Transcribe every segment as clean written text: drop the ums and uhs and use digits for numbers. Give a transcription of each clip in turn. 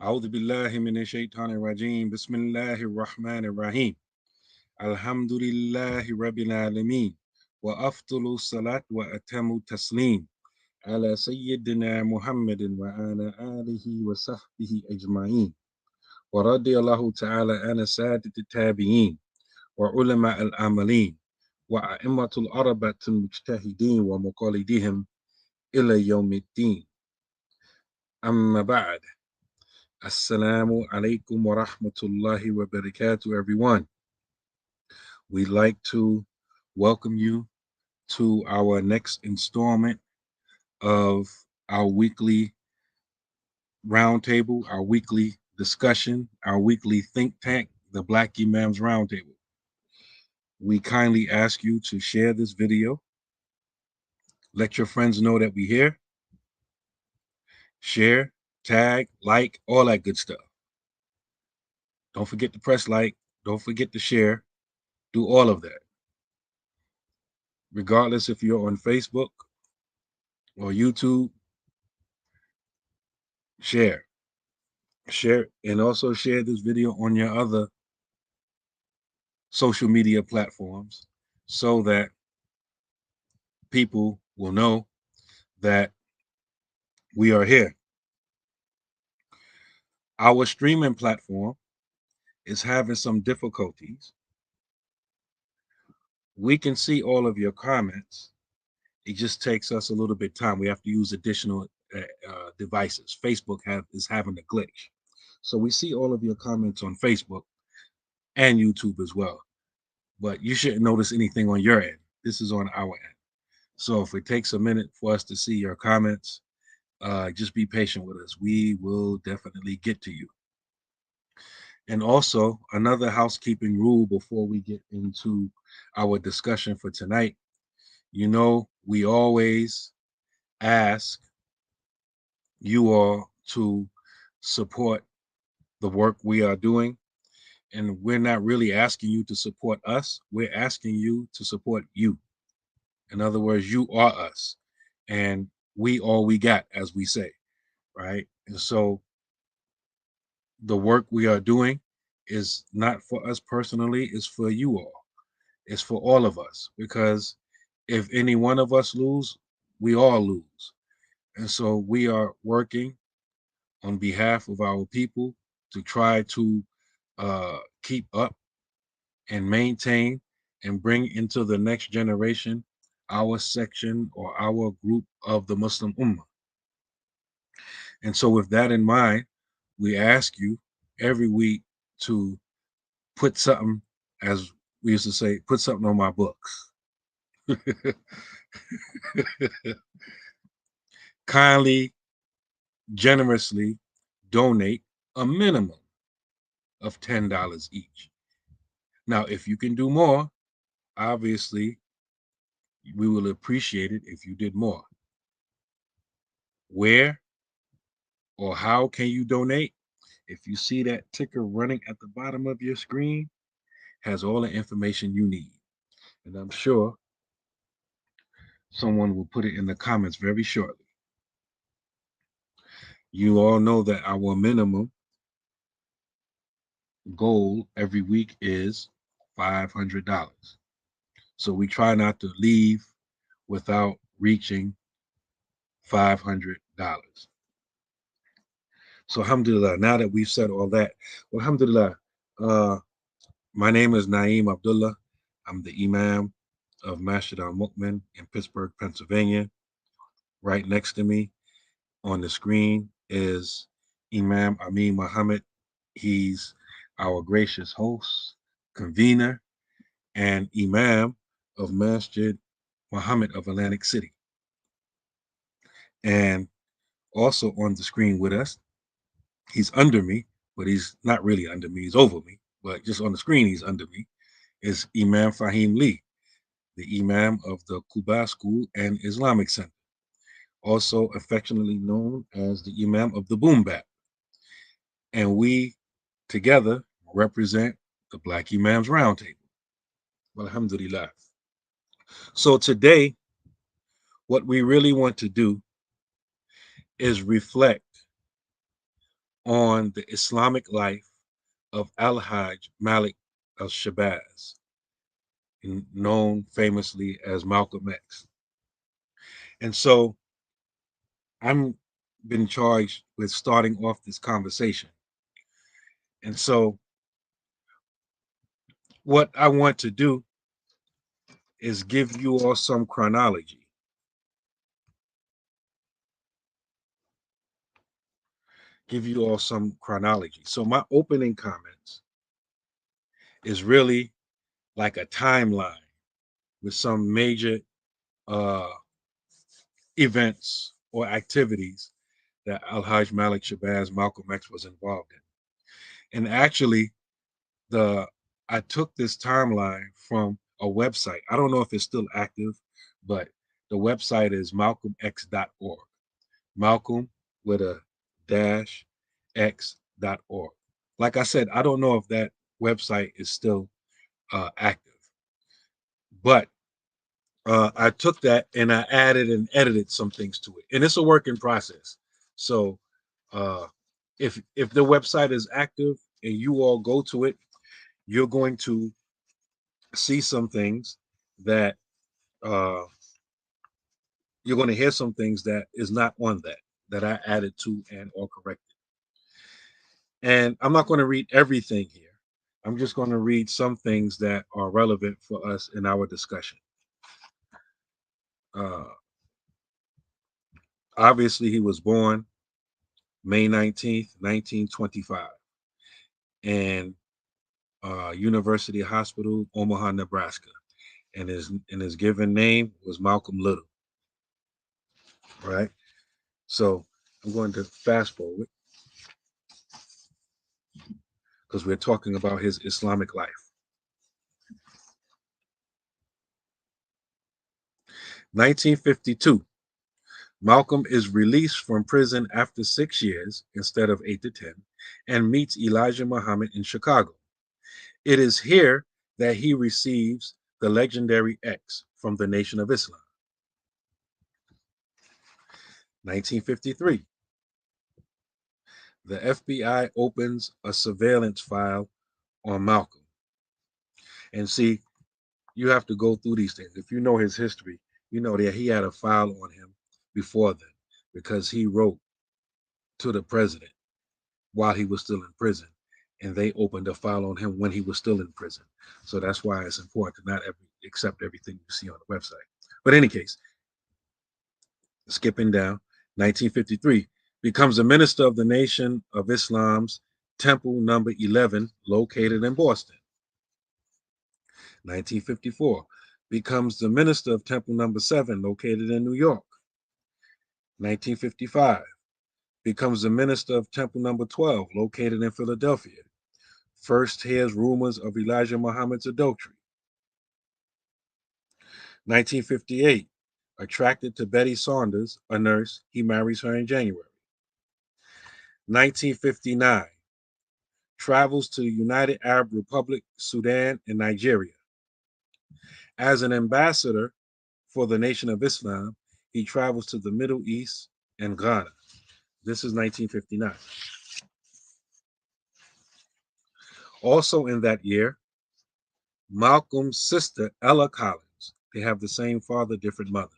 أعوذ بالله من الشيطان الرجيم بسم الله الرحمن الرحيم الحمد لله رب العالمين وأفضل الصلاة وأتم التسليم على سيدنا محمد وعلى آله وصحبه أجمعين ورضي الله تعالى عن سادة التابعين وعلماء العاملين وأئمة الأربعة المجتهدين ومقالديهم إلى يوم الدين أما بعد. Assalamu alaikum wa rahmatullahi wa barakatuh, everyone. We'd like to welcome you to our next installment of our weekly roundtable, our weekly discussion, our weekly think tank, the Black Imams Roundtable. We kindly ask you to share this video, let your friends know that we're here, share, tag, like, all that good stuff. Don't forget to press like, don't forget to share, do all of that. Regardless if you're on Facebook or YouTube, share, and also share this video on your other social media platforms so that people will know that we are here. Our streaming platform is having some difficulties. We can see all of your comments. It just takes us a little bit of time. We have to use additional devices. Facebook is having a glitch. So we see all of your comments on Facebook and YouTube as well. But you shouldn't notice anything on your end. This is on our end. So if it takes a minute for us to see your comments, just be patient with us. We will definitely get to you. And also, another housekeeping rule before we get into our discussion for tonight. We always ask you all to support the work we are doing. And we're not really asking you to support us. We're asking you to support you. In other words, you are us. And we all we got, as we say, right? And so the work we are doing is not for us personally, it's for you all. It's for all of us. Because if any one of us lose, we all lose. And so we are working on behalf of our people to try to keep up and maintain and bring into the next generation our section or our group of the Muslim Ummah. And so, with that in mind, we ask you every week to put something, as we used to say, put something on my books. Kindly, generously donate a minimum of $10 each. Now, if you can do more, obviously, we will appreciate it if you did more. Where or how can you donate? If you see that ticker running at the bottom of your screen, has all the information you need. And I'm sure someone will put it in the comments very shortly. You all know that our minimum goal every week is $500. So we try not to leave without reaching $500. So alhamdulillah, now that we've said all that, well, alhamdulillah, my name is Naeem Abdullah. I'm the Imam of Masjid al-Mu'min in Pittsburgh, Pennsylvania. Right next to me on the screen is Imam Amin Muhammad. He's our gracious host, convener, and Imam of Masjid Muhammad of Atlantic City. And also on the screen with us, he's under me, but he's not really under me, he's over me, but just on the screen, he's under me, is Imam Faheem Lee, the Imam of the Quba School and Islamic Center, also affectionately known as the Imam of the Boom Bap. And we together represent the Black Imams Roundtable. Alhamdulillah. So today, what we really want to do is reflect on the Islamic life of Al-Hajj Malik al-Shabazz, known famously as Malcolm X. And so I'm been charged with starting off this conversation. And so what I want to do is give you all some chronology. So my opening comments is really like a timeline with some major uh, events or activities that Al-Hajj Malik Shabazz Malcolm X was involved in. And actually, the I took this timeline from a website. I don't know if it's still active, but the website is malcolmx.org. Malcolm with a dash x.org. Like I said, I don't know if that website is still active, but I took that and I added and edited some things to it, and it's a work in process. So uh, if the website is active and you all go to it, you're going to see some things that uh, you're going to hear some things that is not on that I added to and or corrected. And I'm not going to read everything here. I'm just going to read some things that are relevant for us in our discussion. Uh, Obviously, he was born May 19th, 1925, in University Hospital, Omaha, Nebraska. And his given name was Malcolm Little. Right. So I'm going to fast forward because we're talking about his Islamic life. 1952, Malcolm is released from prison after 6 years instead of 8 to 10 and meets Elijah Muhammad in Chicago. It is here that he receives the legendary X from the Nation of Islam. 1953, the FBI opens a surveillance file on Malcolm. And see, you have to go through these things. If you know his history, you know that he had a file on him before then because he wrote to the president while he was still in prison, and they opened a file on him when he was still in prison. So that's why it's important to not accept everything you see on the website. But in any case, skipping down, 1953, becomes a minister of the Nation of Islam's Temple number 11, located in Boston. 1954, becomes the minister of Temple number 7, located in New York. 1955, becomes the minister of Temple number 12, located in Philadelphia. First hears rumors of Elijah Muhammad's adultery. 1958, attracted to Betty Saunders, a nurse, he marries her in January. 1959, travels to the United Arab Republic, Sudan, and Nigeria. As an ambassador for the Nation of Islam, he travels to the Middle East and Ghana. This is 1959. Also in that year, Malcolm's sister, Ella Collins, they have the same father, different mother.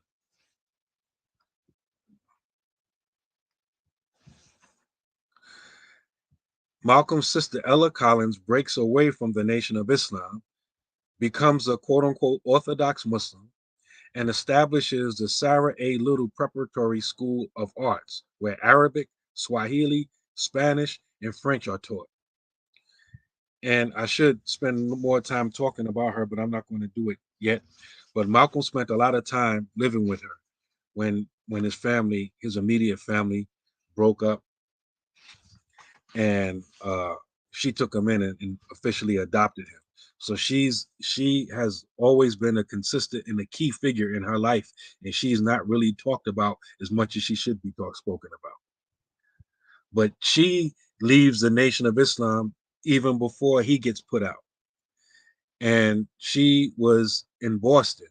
Malcolm's sister, Ella Collins, breaks away from the Nation of Islam, becomes a quote unquote Orthodox Muslim, and establishes the Sarah A. Little Preparatory School of Arts, where Arabic, Swahili, Spanish, and French are taught. And I should spend more time talking about her, but I'm not going to do it yet. But Malcolm spent a lot of time living with her when his family, his immediate family, broke up, and she took him in and officially adopted him. So she has always been a consistent and a key figure in her life, and she's not really talked about as much as she should be spoken about. But she leaves the Nation of Islam even before he gets put out, and she was in Boston,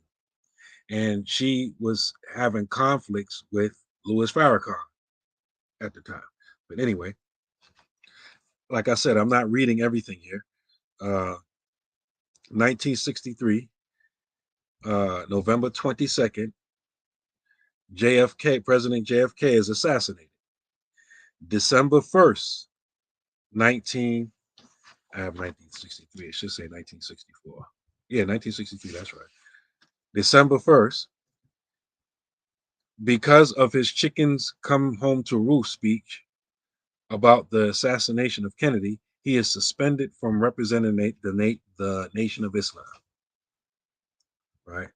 and she was having conflicts with Louis Farrakhan at the time. But anyway, like I said, I'm not reading everything here. 1963, November 22nd, President JFK is assassinated. December 1st, 19, I have 1963. It should say 1964. Yeah, 1963. That's right. December 1st, because of his chickens come home to roost speech about the assassination of Kennedy, he is suspended from representing the Nation of Islam. Right.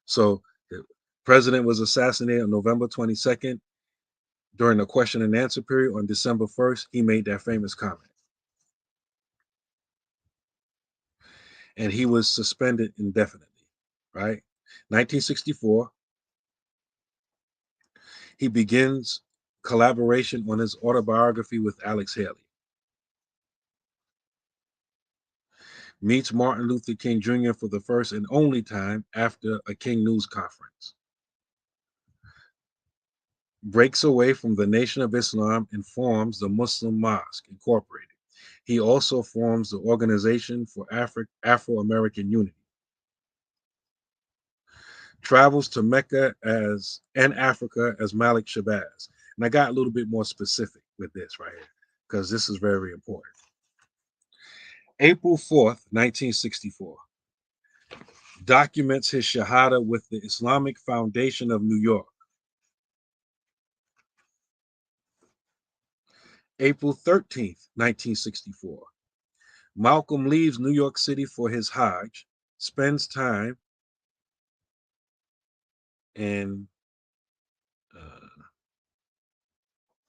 So the president was assassinated on November 22nd. During the question and answer period on December 1st, he made that famous comment. And he was suspended indefinitely. Right. 1964, he begins collaboration on his autobiography with Alex Haley. Meets Martin Luther King Jr. for the first and only time after a King News conference. Breaks away from the Nation of Islam and forms the Muslim Mosque Incorporated. He also forms the Organization for Afro-American Unity. Travels to Mecca and Africa as Malik Shabazz. And I got a little bit more specific with this right here, because this is very important. April 4th, 1964. Documents his Shahada with the Islamic Foundation of New York. April 13th, 1964. Malcolm leaves New York City for his Hajj, spends time in,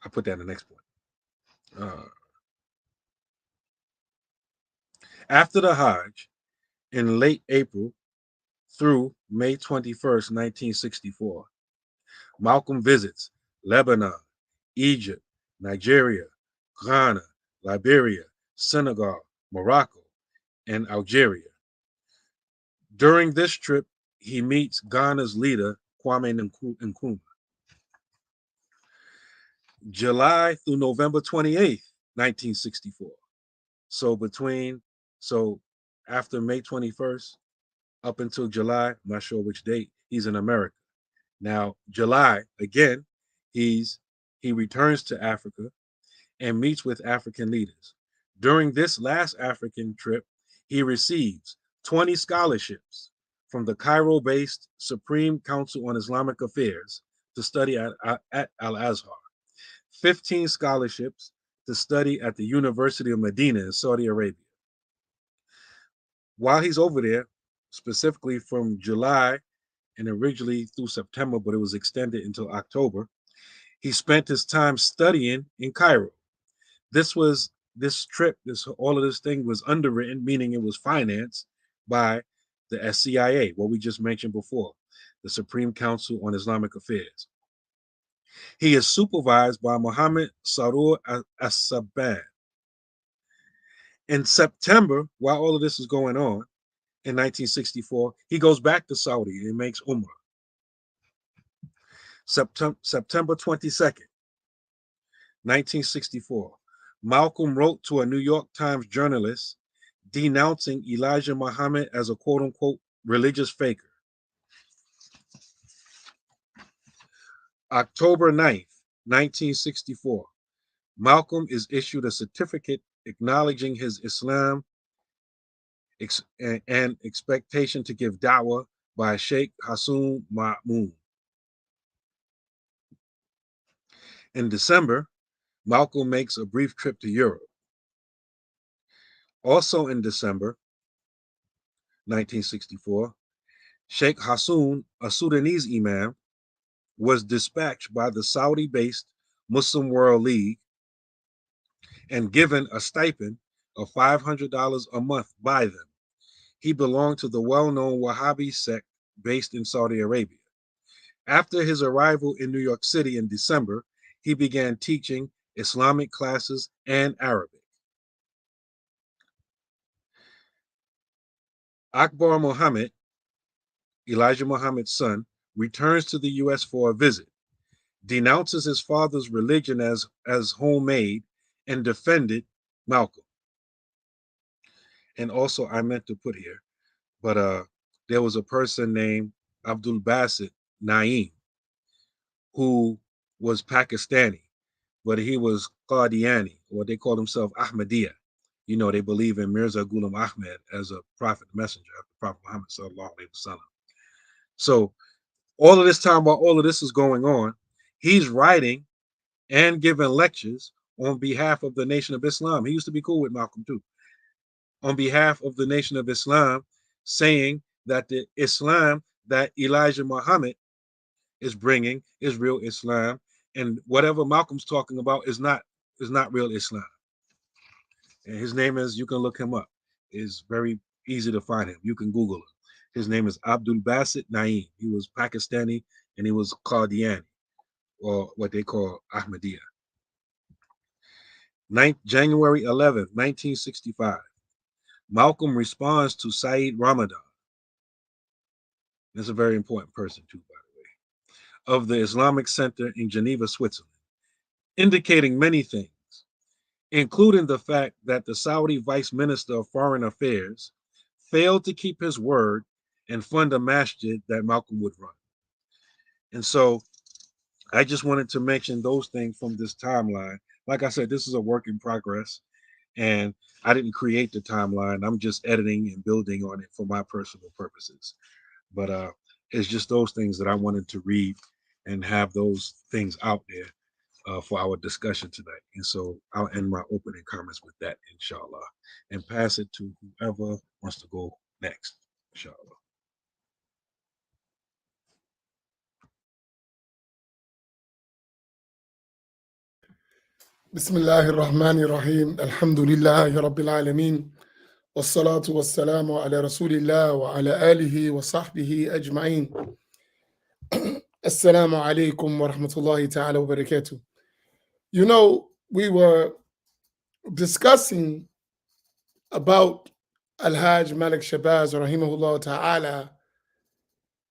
I put that in the next point. After the Hajj, in late April through May 21st, 1964, Malcolm visits Lebanon, Egypt, Nigeria, Ghana, Liberia, Senegal, Morocco, and Algeria. During this trip, he meets Ghana's leader, Kwame Nkrumah. July through November 28th, 1964. So after May 21st, up until July, I'm not sure which date, he's in America. Now, July, again, he returns to Africa and meets with African leaders. During this last African trip, he receives 20 scholarships from the Cairo-based Supreme Council on Islamic Affairs to study at Al-Azhar, 15 scholarships to study at the University of Medina in Saudi Arabia. While he's over there, specifically from July and originally through September, but it was extended until October, he spent his time studying in Cairo. This trip, all of this thing was underwritten, meaning it was financed by the SCIA, what we just mentioned before, the Supreme Council on Islamic Affairs. He is supervised by Mohammed Sarur As-Sabban. In September, while all of this is going on, in 1964, he goes back to Saudi and makes Umrah. September 22nd, 1964, Malcolm wrote to a New York Times journalist denouncing Elijah Muhammad as a quote-unquote religious faker. October 9th, 1964, Malcolm is issued a certificate acknowledging his Islam and expectation to give da'wah by Sheikh Hassoun Ma'moon. In December, Malcolm makes a brief trip to Europe. Also in December 1964, Sheikh Hassoun, a Sudanese Imam, was dispatched by the Saudi-based Muslim World League and given a stipend of $500 a month by them. He belonged to the well-known Wahhabi sect based in Saudi Arabia. After his arrival in New York City in December, he began teaching Islamic classes and Arabic. Akbar Muhammad, Elijah Muhammad's son, returns to the U.S. for a visit, denounces his father's religion as homemade, and defended Malcolm. And also, I meant to put here, but there was a person named Abdul Basit Naeem who was Pakistani, but he was Qadiani, or they called himself Ahmadiyya. You know, they believe in Mirza Ghulam Ahmad as a prophet messenger of the Prophet Muhammad sallallahu alaihi wasallam. So all of this time, while all of this is going on, he's writing and giving lectures on behalf of the Nation of Islam. He used to be cool with Malcolm too. On behalf of the Nation of Islam, saying that the Islam that Elijah Muhammad is bringing is real Islam, and whatever Malcolm's talking about is not real Islam. And his name is, you can look him up. It's very easy to find him. You can Google him. His name is Abdul Basit Naeem. He was Pakistani and he was Qadiani, or what they call Ahmadiyya. January 11th, 1965. Malcolm responds to Saeed Ramadan. That's a very important person too, by the way, of the Islamic Center in Geneva, Switzerland, indicating many things, including the fact that the Saudi Vice Minister of Foreign Affairs failed to keep his word and fund a masjid that Malcolm would run. And so I just wanted to mention those things from this timeline. Like I said, this is a work in progress, and I didn't create the timeline. I'm just editing and building on it for my personal purposes. But it's just those things that I wanted to read and have those things out there for our discussion tonight. And so I'll end my opening comments with that, inshallah, and pass it to whoever wants to go next, inshallah. بسم الله الرحمن الرحيم الحمد لله رب العالمين والصلاة والسلام على رسول الله وعلى آله وصحبه أجمعين. Assalamu alaikum wa rahmatullahi ta'ala wa barakatuh. You know, we were discussing about Al-Hajj Malik Shabazz rahimahullah ta'ala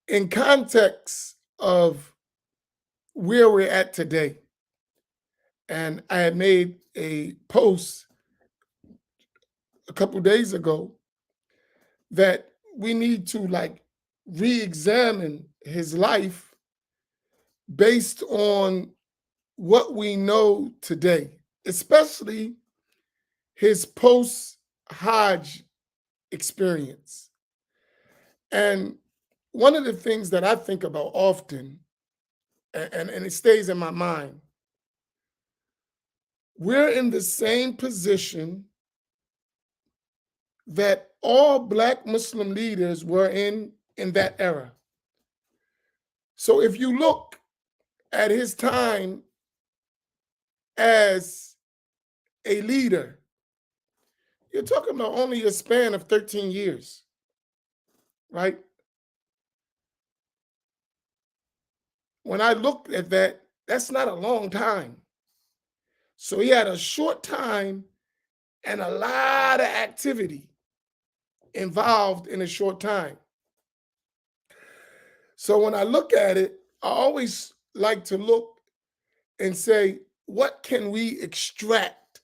in context of where we're at today. And I had made a post a couple days ago that we need to re-examine his life based on what we know today, especially his post-Hajj experience. And one of the things that I think about often, and it stays in my mind, we're in the same position that all Black Muslim leaders were in that era. So if you look at his time as a leader, you're talking about only a span of 13 years, right? When I looked at that, that's not a long time. So he had a short time and a lot of activity involved in a short time. So when I look at it, I always like to look and say, what can we extract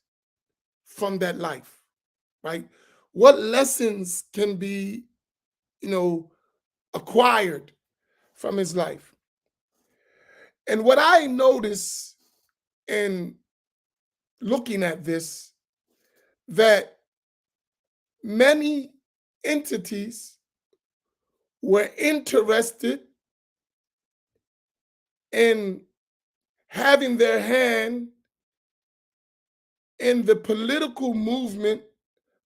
from that life, right? What lessons can be, acquired from his life? And what I notice in looking at this, that many entities were interested in having their hand in the political movement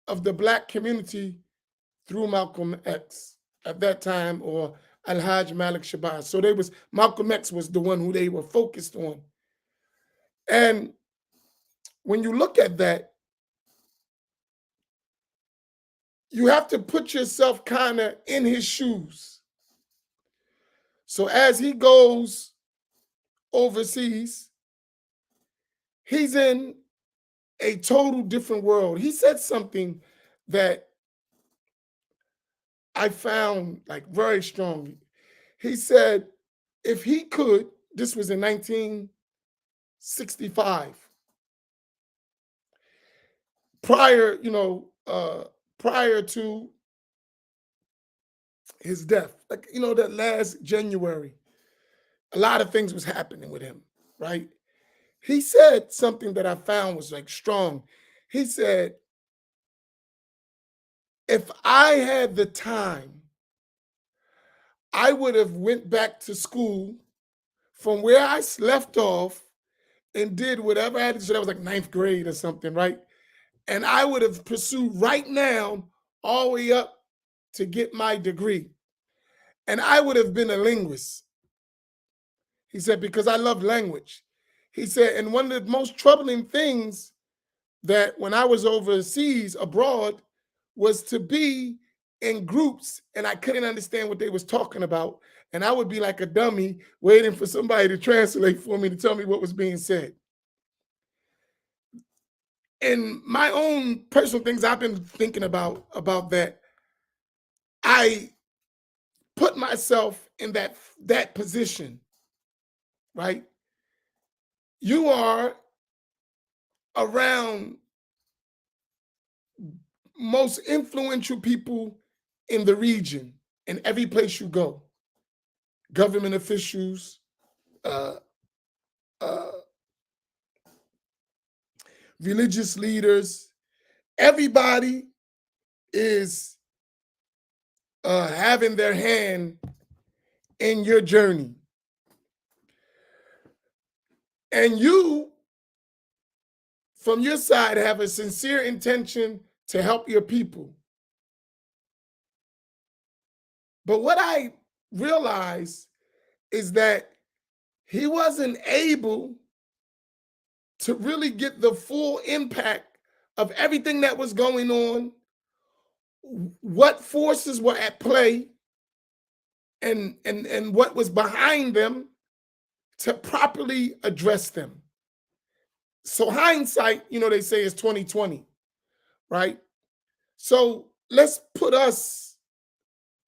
of the Black community through Malcolm X at that time, or Al-Hajj Malik Shabazz. So Malcolm X was the one who they were focused on. And when you look at that, you have to put yourself kind of in his shoes. So as he goes overseas, he's in a total different world. He said something that I found very strongly. He said, if he could, this was in 1965, prior, prior to his death, like, that last January, a lot of things was happening with him, right? He said something that I found was like strong. He said, if I had the time, I would have went back to school from where I left off and did whatever I had to do. So that was like ninth grade or something, right? And I would have pursued right now all the way up to get my degree. And I would have been a linguist. He said, because I love language. He said, and one of the most troubling things that when I was overseas abroad was to be in groups and I couldn't understand what they was talking about. And I would be like a dummy waiting for somebody to translate for me to tell me what was being said. And my own personal things I've been thinking about that, I put myself in that position, right? You are around most influential people in the region in every place you go. Government officials, uh, uh, religious leaders, everybody is having their hand in your journey. And you, from your side, have a sincere intention to help your people. But what I realized is that he wasn't able to really get the full impact of everything that was going on, what forces were at play, and what was behind them to properly address them. So hindsight, they say is 2020, right? So let's put us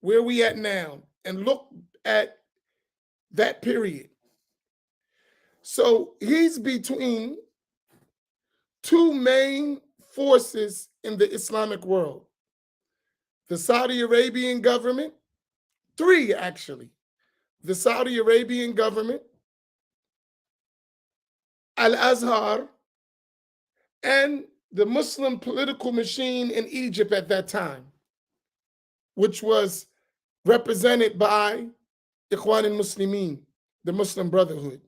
where we at now and look at that period. So he's between two main forces in the Islamic world: the Saudi Arabian government, three actually, the Saudi Arabian government, Al-Azhar, and the Muslim political machine in Egypt at that time, which was represented by Ikhwan al-Muslimin, the Muslim Brotherhood.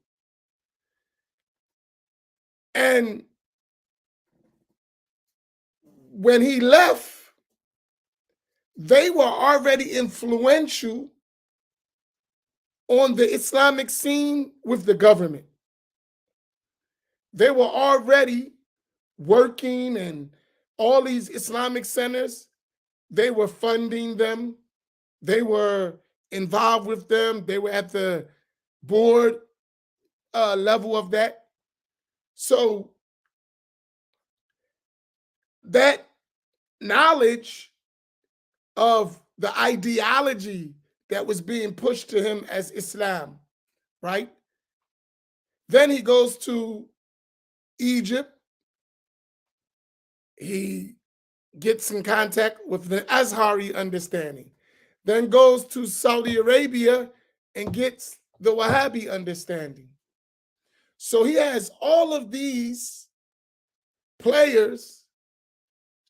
And when he left, they were already influential on the Islamic scene with the government. They were already working, and all these Islamic centers, they were funding them. They were involved with them. They were at the board level of that. So that knowledge of the ideology that was being pushed to him as Islam, right? Then he goes to Egypt. He gets in contact with the Azhari understanding. Then goes to Saudi Arabia and gets the Wahhabi understanding. So he has all of these players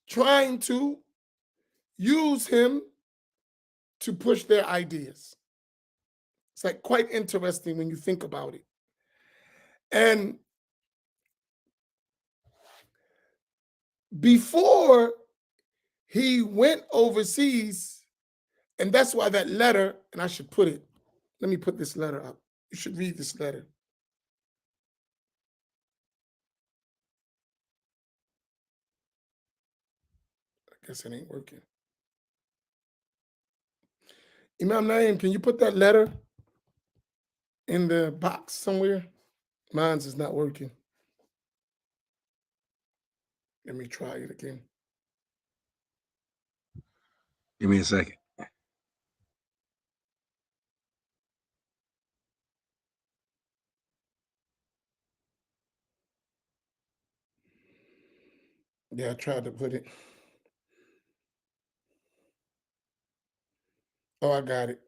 trying to use him to push their ideas. It's like quite interesting when you think about it. And before he went overseas, and that's why that letter, and I should put it, let me put this letter up. You should read this letter. I guess it ain't working. Imam Naeem, can you put that letter in the box somewhere? Mine's is not working. Let me try it again. Give me a second. Yeah, I tried to put it. Oh, I got it.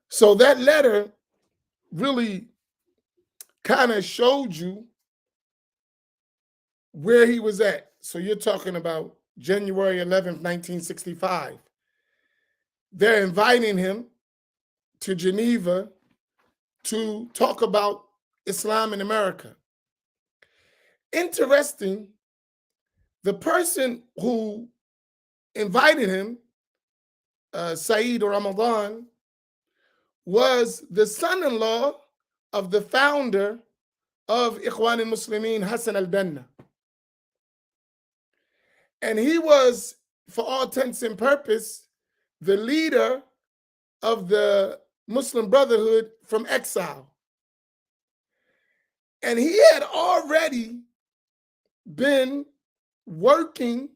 So that letter really kind of showed you where he was at. So you're talking about January 11th, 1965. They're inviting him to Geneva to talk about Islam in America. Interesting, the person who invited him, Saeed Ramadan, was the son-in-law of the founder of Ikhwan al-Muslimin, Hassan al-Banna. And he was, for all intents and purpose, the leader of the Muslim Brotherhood from exile. And he had already been working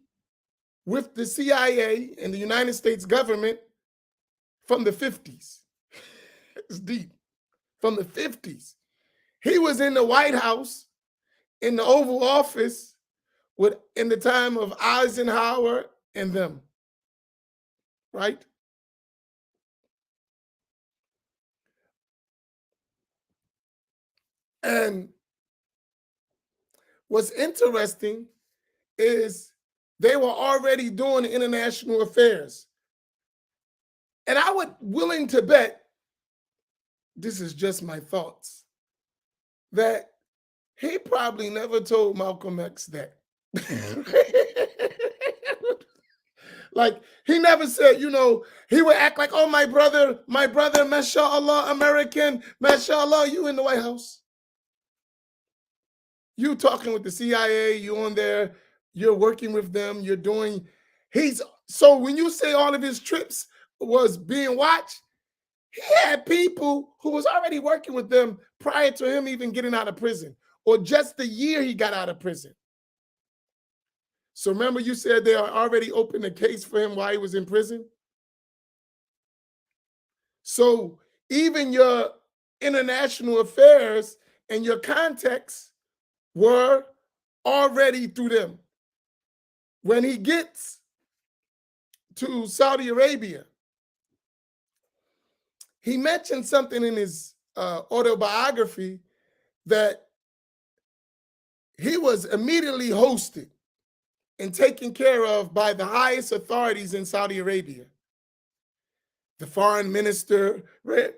with the CIA and the United States government from the 50s. It's deep. From the 50s. He was in the White House, in the Oval Office, in the time of Eisenhower and them, right? And what's interesting is they were already doing international affairs. And I would willing to bet, this is just my thoughts, that he probably never told Malcolm X that. Like, he never said, you know, he would act like, oh, my brother, mashallah, American, mashallah, you in the White House. You talking with the CIA, you on there, you're working with them, you're doing, so when you say all of his trips was being watched, he had people who was already working with them prior to him even getting out of prison, or just the year he got out of prison. So remember you said they already opened a case for him while he was in prison? So even your international affairs and your contacts were already through them. When he gets to Saudi Arabia, he mentioned something in his autobiography that he was immediately hosted and taken care of by the highest authorities in Saudi Arabia. The foreign minister, they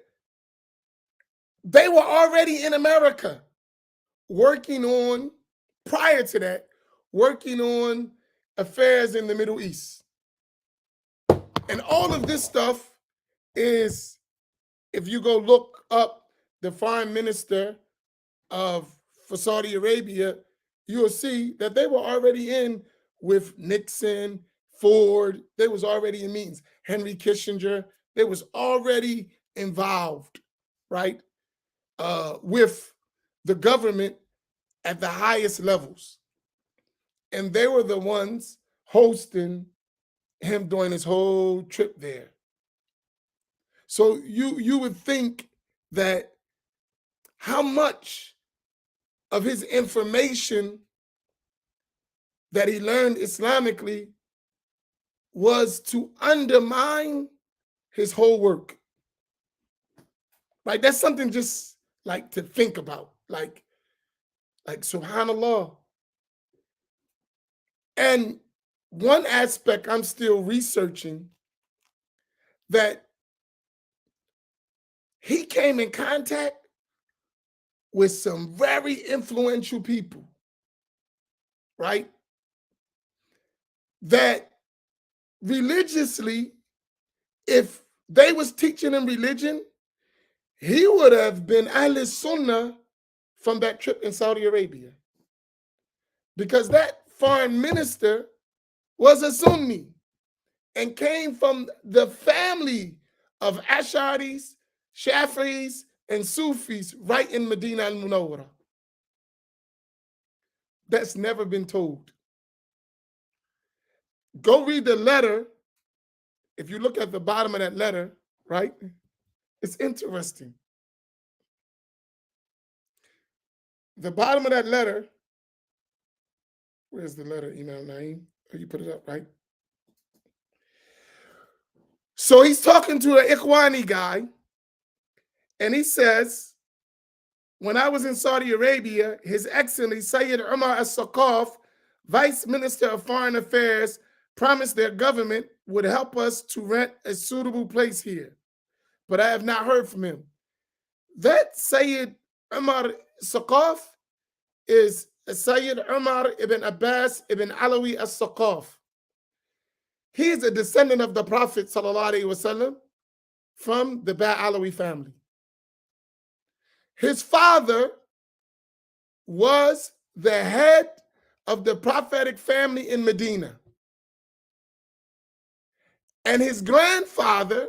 were already in America working on, prior to that, working on affairs in the Middle East. And all of this stuff is, if you go look up the foreign minister for Saudi Arabia, you'll see that they were already in with Nixon, Ford. They was already in meetings. Henry Kissinger, they was already involved, right, with the government at the highest levels. And they were the ones hosting him during his whole trip there. So you would think that how much of his information that he learned Islamically was to undermine his whole work. Like, that's something just like to think about. Like subhanallah. And one aspect I'm still researching, that he came in contact with some very influential people, right? That religiously, if they was teaching him religion, he would have been Ahl Sunnah from that trip in Saudi Arabia. Because that foreign minister was a Sunni and came from the family of Ash'aris, Shafi'is, and Sufis right in Medina al-Munawwara. That's never been told. Go read the letter. If you look at the bottom of that letter, right? It's interesting. the bottom of that letter, where's the letter, Imam Naeem? Oh, you put it up, right? So he's talking to an Ikhwani guy, and he says, when I was in Saudi Arabia, His Excellency Sayyid Umar al-Saqaf, Vice Minister of Foreign Affairs, promised their government would help us to rent a suitable place here, but I have not heard from him. That Sayyid Umar Saqaf is Sayyid Umar ibn Abbas ibn Alawi al-Saqaf. He is a descendant of the Prophet ﷺ from the Ba-Alawi family. His father was the head of the prophetic family in Medina. And his grandfather,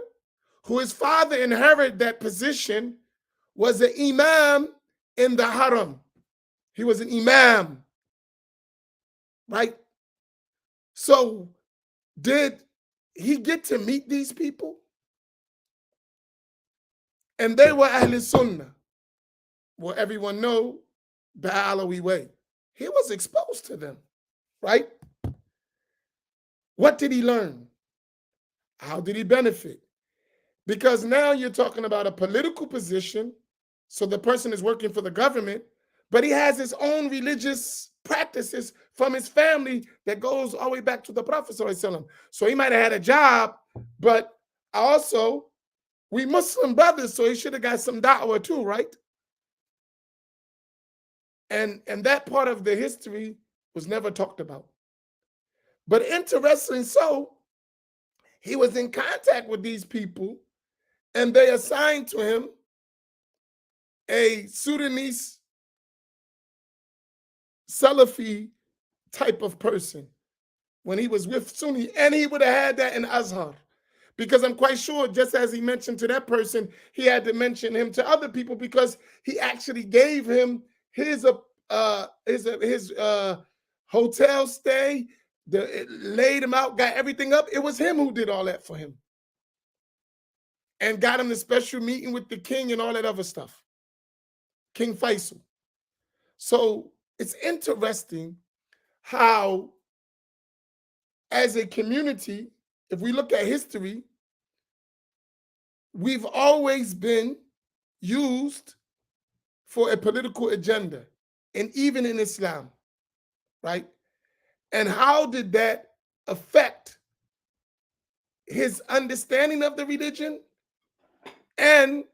who his father inherited that position, was an imam in the haram. He was an imam, right? So did he get to meet these people? And they were Ahl Sunnah. Well, everyone know the Alawi way. He was exposed to them, right? What did he learn? How did he benefit? Because now you're talking about a political position, so the person is working for the government, but he has his own religious practices from his family that goes all the way back to the Prophet ﷺ. So he might have had a job, but also we Muslim brothers, so he should have got some da'wah too, right? And that part of the history was never talked about. But interestingly so, he was in contact with these people, and they assigned to him a Sudanese Salafi type of person when he was with Sunni, and he would have had that in Azhar. Because I'm quite sure, just as he mentioned to that person, he had to mention him to other people, because he actually gave him his hotel stay, laid him out, got everything up. It was him who did all that for him, and got him the special meeting with the king and all that other stuff, King Faisal. So it's interesting how, as a community, if we look at history, we've always been used for a political agenda, and even in Islam, right? And how did that affect his understanding of the religion, and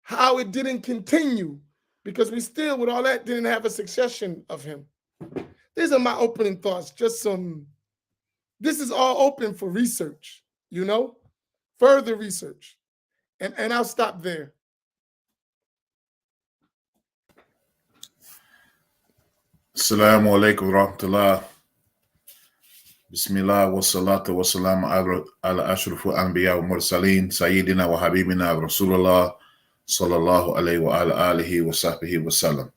how it didn't continue, because we still, with all that, didn't have a succession of him. These are my opening thoughts, just this is all open for research, further research. And I'll stop there. Assalamu alaikum warahmatullah. Bismillah wa salatu wa salam ala ashrafu anbiya wa mursaleen sayyidina wa habibina wa rasulullah sallallahu alayhi wa ala alihi wa sahbihi wa sallam.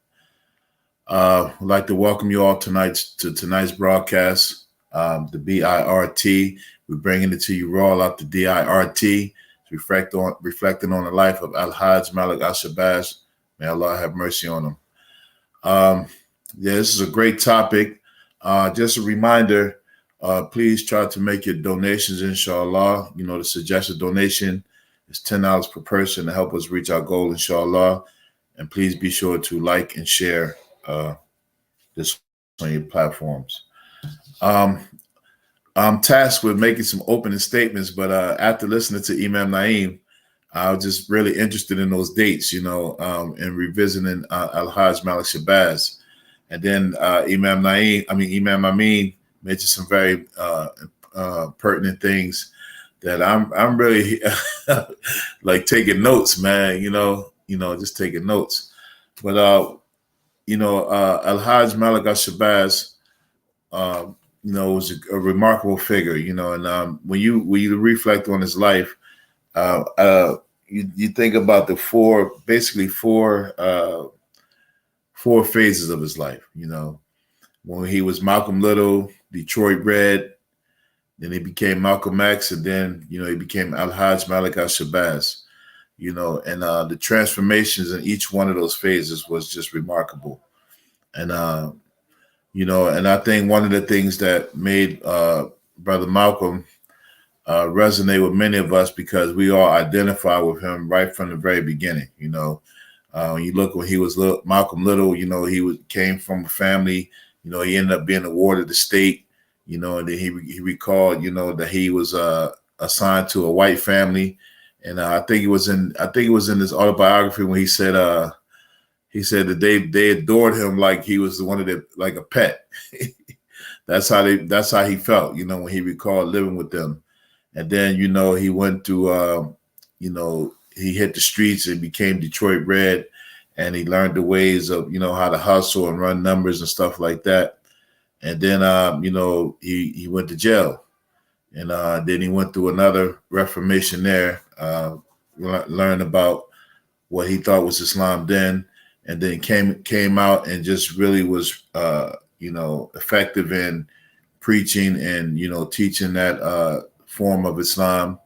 I'd like to welcome you all to tonight's broadcast, the BIRT. We're bringing it to you raw out the DIRT, reflecting on the life of Al-Hajj Malik al-Shabazz. May Allah have mercy on him. Yeah, this is a great topic. Just a reminder, please try to make your donations, inshallah. The suggested donation is $10 per person to help us reach our goal, inshallah. And please be sure to like and share this on your platforms. I'm tasked with making some opening statements, but after listening to Imam Naeem, I was just really interested in those dates, and revisiting Al-Hajj Malik Shabazz. And then Imam Amin mentioned some very pertinent things that I'm really like taking notes, man. Just taking notes. But Al-Hajj Malik al-Shabazz, was a remarkable figure. And when you reflect on his life, you think about the four phases of his life. When he was Malcolm Little, Detroit Red, then he became Malcolm X, and then he became Al-Hajj Malik al-Shabazz. And the transformations in each one of those phases was just remarkable. And you know, and I think one of the things that made Brother Malcolm resonate with many of us, because we all identify with him right from the very beginning. You know, when you look when he was Malcolm Little, you know, came from a family. You know, he ended up being awarded the state. You know, and then he recalled, you know, that he was assigned to a white family, and I think it was in his autobiography when he said that they adored him like he was one of their, like a pet. That's how he felt, you know, when he recalled living with them. And then, you know, he went to, you know, he hit the streets and became Detroit Red, and he learned the ways of, you know, how to hustle and run numbers and stuff like that. And then, you know, he went to jail, and then he went through another reformation there, learned about what he thought was Islam then, and then came out and just really was, you know, effective in preaching and, you know, teaching that form of Islam,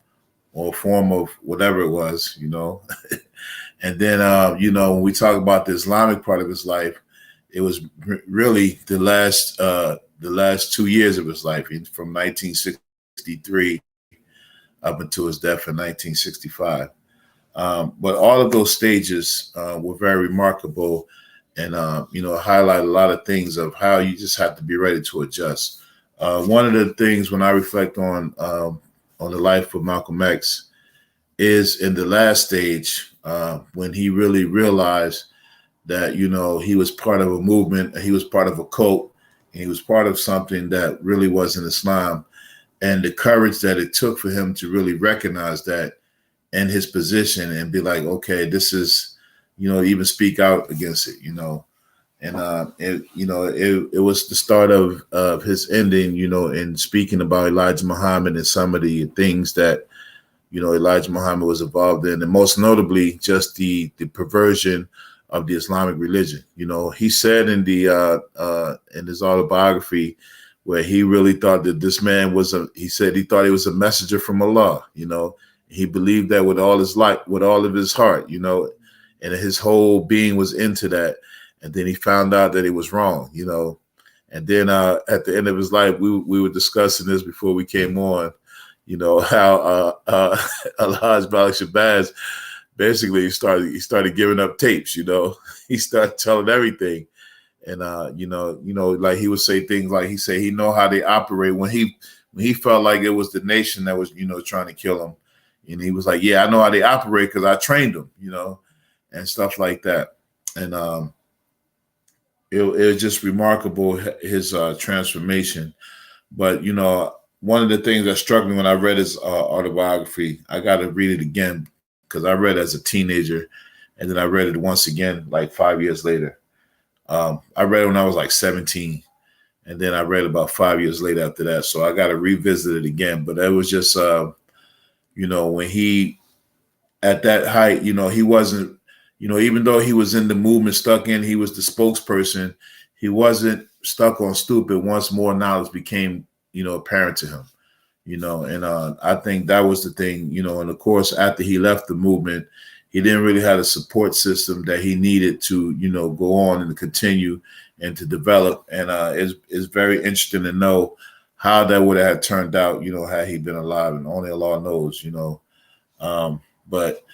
or form of whatever it was, you know. And then, you know, when we talk about the Islamic part of his life, it was really the last 2 years of his life, from 1963 up until his death in 1965. But all of those stages were very remarkable, and you know, highlight a lot of things of how you just have to be ready to adjust. One of the things when I reflect on the life of Malcolm X is in the last stage, when he really realized that, you know, he was part of a movement, he was part of a cult, and he was part of something that really wasn't Islam, and the courage that it took for him to really recognize that in his position and be like, okay, this is, you know, even speak out against it, you know. And you know, it was the start of his ending, you know, in speaking about Elijah Muhammad and some of the things that, you know, Elijah Muhammad was involved in, and most notably just the perversion of the Islamic religion. You know, he said in his autobiography, where he really thought that this man was he thought he was a messenger from Allah. You know, he believed that with all his life, with all of his heart, you know, and his whole being was into that. And then he found out that he was wrong, you know. And then at the end of his life, we were discussing this before we came on, you know, how Alhaj Malik Shabazz basically he started giving up tapes, you know. He started telling everything. And you know, like he would say things like, he know how they operate when he felt like it was the nation that was, you know, trying to kill him. And he was like, yeah, I know how they operate because I trained them, you know, and stuff like that. And it was just remarkable, his transformation. But, you know, one of the things that struck me when I read his autobiography, I got to read it again because I read it as a teenager, and then I read it once again like 5 years later. I read it when I was like 17, and then I read about 5 years later after that. So I got to revisit it again. But it was just, you know, when he, at that height, you know, he wasn't, you know, even though he was in the movement he was the spokesperson, he wasn't stuck on stupid once more knowledge became, you know, apparent to him, you know. And I think that was the thing, you know. And of course, after he left the movement, he didn't really have a support system that he needed to, you know, go on and continue and to develop. And it's very interesting to know how that would have turned out, you know, had he been alive, and only Allah knows, you know. But,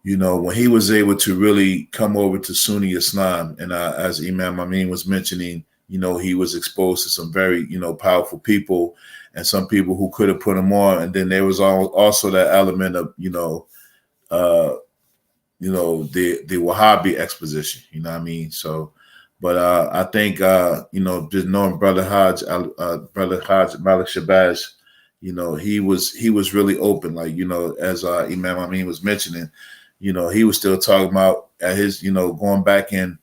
you know, when he was able to really come over to Sunni Islam, and as Imam Amin was mentioning, you know, he was exposed to some very, you know, powerful people, and some people who could have put him on. And then there was also that element of, the Wahhabi exposition, you know what I mean? So, but I think, you know, just knowing Brother Hajj Malik Shabazz, you know, he was really open, like, you know, as Imam Amin was mentioning, you know, he was still talking about at his, you know, going back and,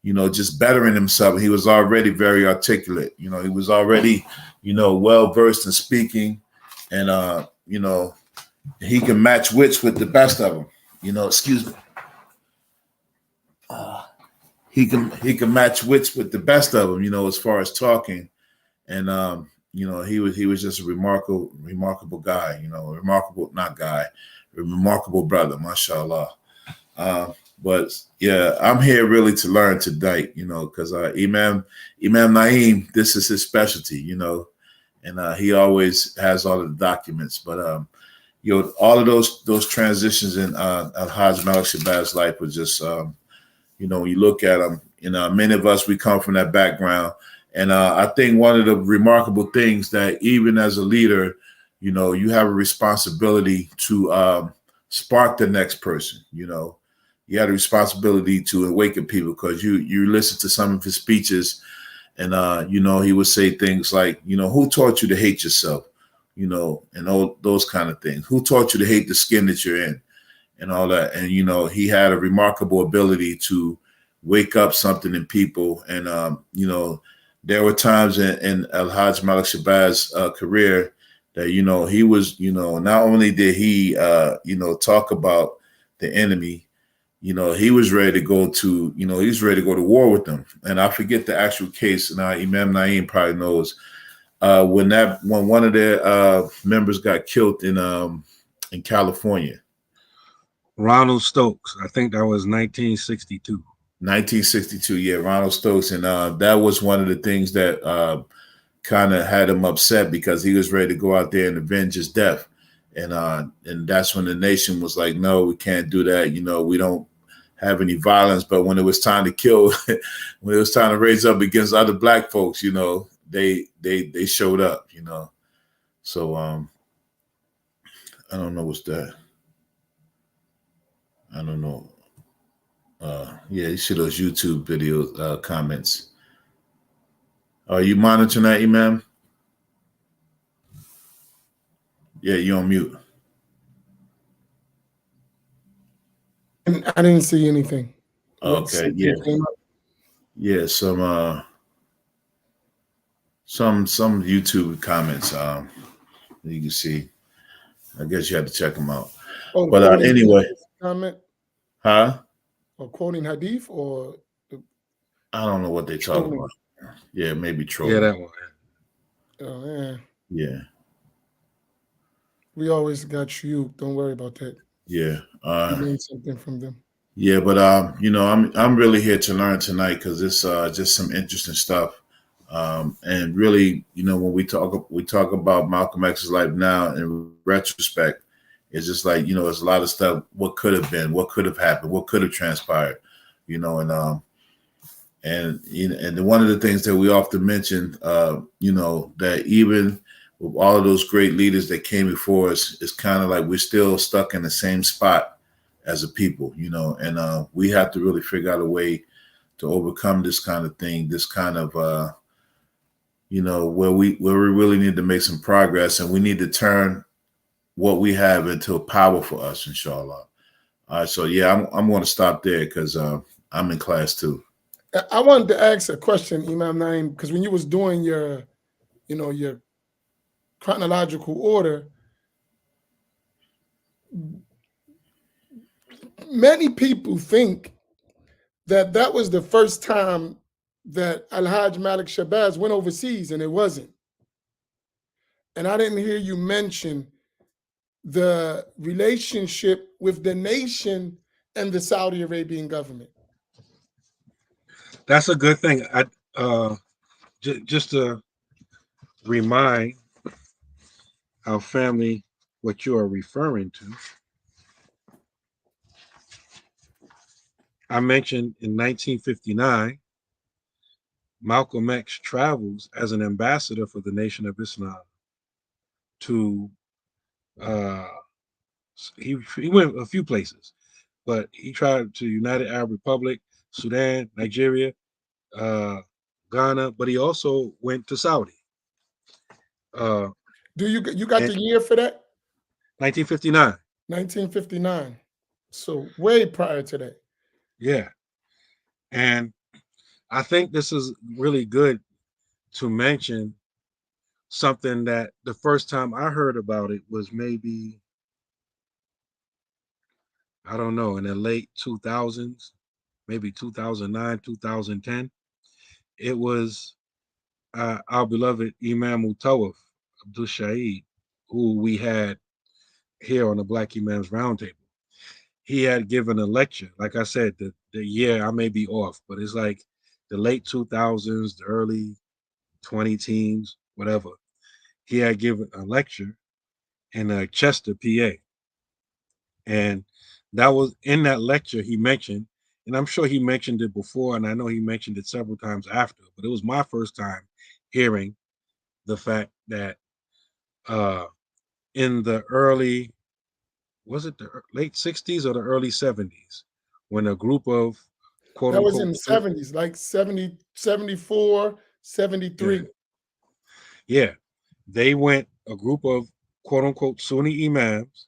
you know, just bettering himself. He was already very articulate, you know, he was already, you know, well-versed in speaking, and, you know, he can match wits with the best of them, you know, excuse me. He can match wits with the best of them, you know, as far as talking. And, you know, he was just a remarkable guy, you know, a remarkable brother, mashallah. But yeah, I'm here really to learn tonight, because Imam Naeem, this is his specialty, and he always has all of the documents. But all of those transitions in Hajj Malik Shabazz life was just, when you look at them, many of us, we come from that background. And I think one of the remarkable things that even as a leader, you have a responsibility to spark the next person. You had a responsibility to awaken people, because you listen to some of his speeches, and he would say things like, who taught you to hate yourself, and all those kind of things. Who taught you to hate the skin that you're in, and all that. And he had a remarkable ability to wake up something in people. And there were times in Al Hajj Malik Shabazz's career that he was, not only did he talk about the enemy, he was ready to go to, he was ready to go to war with them. And I forget the actual case. Now, Imam Naeem probably knows when one of their members got killed in California. Ronald Stokes. I think that was 1962. 1962, yeah, Ronald Stokes. And that was one of the things that kind of had him upset, because he was ready to go out there and avenge his death. And that's when the nation was like, no, we can't do that. We don't have any violence. But when it was time to kill, when it was time to raise up against other black folks, they showed up, So I don't know what's that. I don't know. Yeah, you see those YouTube videos, comments. Are you monitoring that, Imam? Yeah, you're on mute. I didn't see anything. Okay, yeah. Yeah, some YouTube comments you can see. I guess you have to check them out. Oh, but anyway. Comment? Huh? Or quoting hadith, or I don't know what they talk about. Yeah, maybe trolling. Yeah, that one. Oh, yeah. Yeah. We always got you. Don't worry about that. Yeah. You need something from them. Yeah, but I'm really here to learn tonight, because it's just some interesting stuff. And really, when we talk about Malcolm X's life now in retrospect, it's just like, it's a lot of stuff. What could have been, what could have happened, what could have transpired, and one of the things that we often mention, that even with all of those great leaders that came before us, it's kind of like we're still stuck in the same spot as a people, and we have to really figure out a way to overcome this kind of thing, this kind of, where we really need to make some progress, and we need to turn what we have into a power for us, inshallah. All right, so yeah, I'm going to stop there, because I'm in class too. I wanted to ask a question, Imam Naeem, because when you was doing your chronological order, many people think that was the first time that Al-Hajj Malik Shabazz went overseas, and it wasn't. And I didn't hear you mention the relationship with the nation and the Saudi Arabian government. That's a good thing. Just to remind our family what you are referring to. I mentioned in 1959, Malcolm X travels as an ambassador for the Nation of Islam to, he went a few places, but he traveled to United Arab Republic, Sudan, Nigeria, Ghana, but he also went to Saudi. Do you got the year for that? 1959. 1959. So way prior to that. Yeah. And I think this is really good to mention something that the first time I heard about it was maybe, I don't know, in the late 2000s, maybe 2009, 2010. It was our beloved Imam Mutawaf, Abdul, who we had here on the Black Imams Roundtable. he had given a lecture. Like I said, the year I may be off, but it's like the late 2000s, the early 20 teens, whatever. He had given a lecture in Chester, PA. And that was in that lecture he mentioned, and I'm sure he mentioned it before, and I know he mentioned it several times after, but it was my first time hearing the fact that uh, in the early, was it the late 60s or the early 70s, when a group of quote That was in unquote, the 70s, like 70, 74, yeah, 73. yeah, they went, a group of quote unquote Sunni imams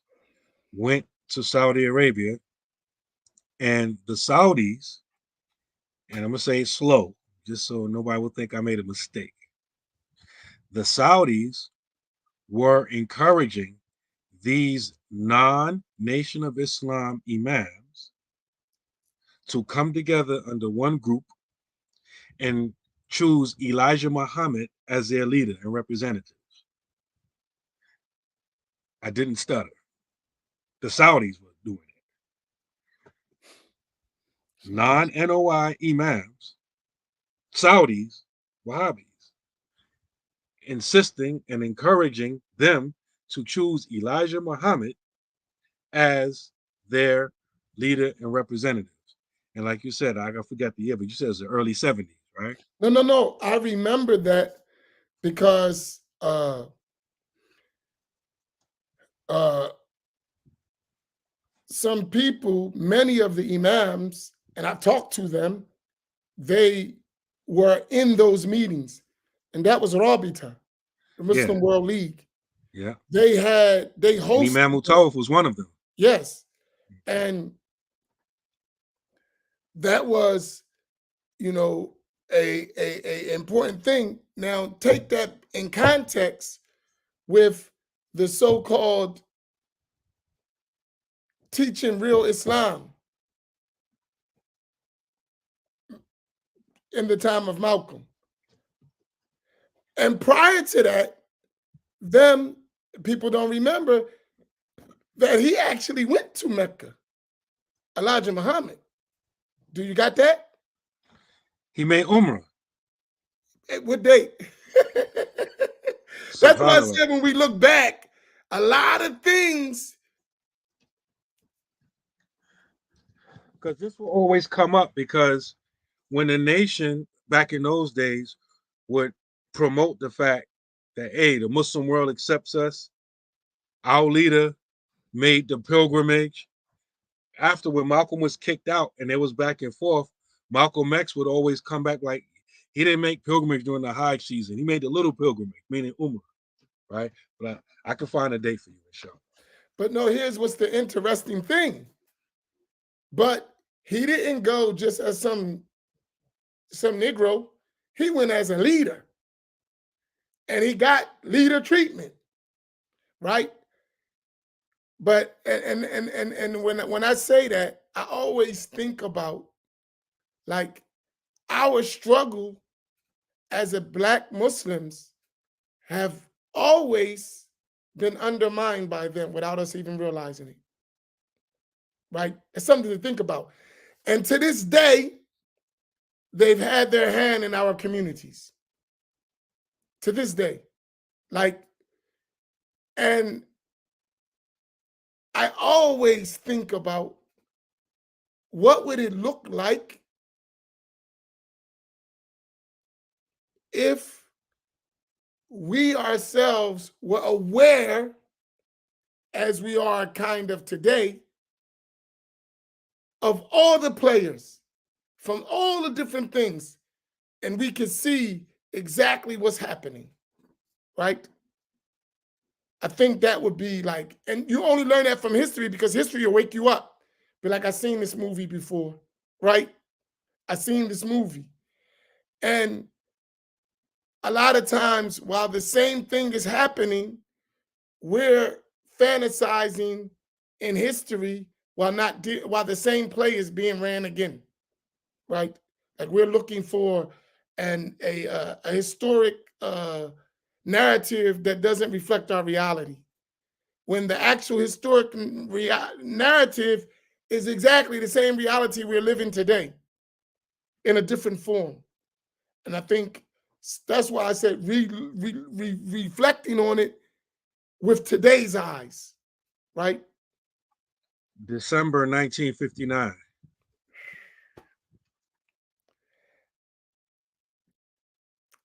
went to Saudi Arabia, and the Saudis, and I'm gonna say it slow, just so nobody will think I made a mistake. The Saudis were encouraging these non-Nation of Islam imams to come together under one group and choose Elijah Muhammad as their leader and representative. I didn't stutter. The Saudis were doing it. Non-NOI imams, Saudis, Wahhabis, insisting and encouraging them to choose Elijah Muhammad as their leader and representative. And like you said, I forgot the year, but you said it's the early 70s, right? No. I remember that because some people, many of the imams, and I talked to them, they were in those meetings. And that was Rabita, the Muslim Yeah, World League. yeah. They And hosted. Imam Mutawaf was one of them. Yes. And that was, you know, a important thing. Now take that in context with the so-called teaching real Islam in the time of Malcolm. And prior to that, them people don't remember that he actually went to Mecca, Elijah Muhammad. Do you got that? He made Umrah. What date? That's why I SubhanAllah. said when we look back, a lot of things. Because this will always come up, because when the nation back in those days would promote the fact that, hey, the Muslim world accepts us, our leader made the pilgrimage. After, when Malcolm was kicked out and there was back and forth, Malcolm X would always come back like, he didn't make pilgrimage during the Hajj season. He made the little pilgrimage, meaning Umrah, right? But I can find a date for you, inshallah. But no, here's what's the interesting thing. But he didn't go just as some Negro. He went as a leader. And he got leader treatment, right? But and when I say that, I always think about like our struggle as a Black Muslims have always been undermined by them without us even realizing it, right? It's something to think about. And to this day, they've had their hand in our communities. To this day. Like, and I always think about what would it look like if we ourselves were aware, as we are kind of today, of all the players from all the different things, and we could see exactly what's happening, right? I think that would be like, and you only learn that from history because history will wake you up. Be like, I've seen this movie before, right? I've seen this movie. And a lot of times, while the same thing is happening, we're fantasizing in history while while the same play is being ran again, right? Like we're looking for a historic narrative that doesn't reflect our reality, when the actual historic narrative is exactly the same reality we're living today in a different form. And I think that's why I said reflecting on it with today's eyes, right? December 1959.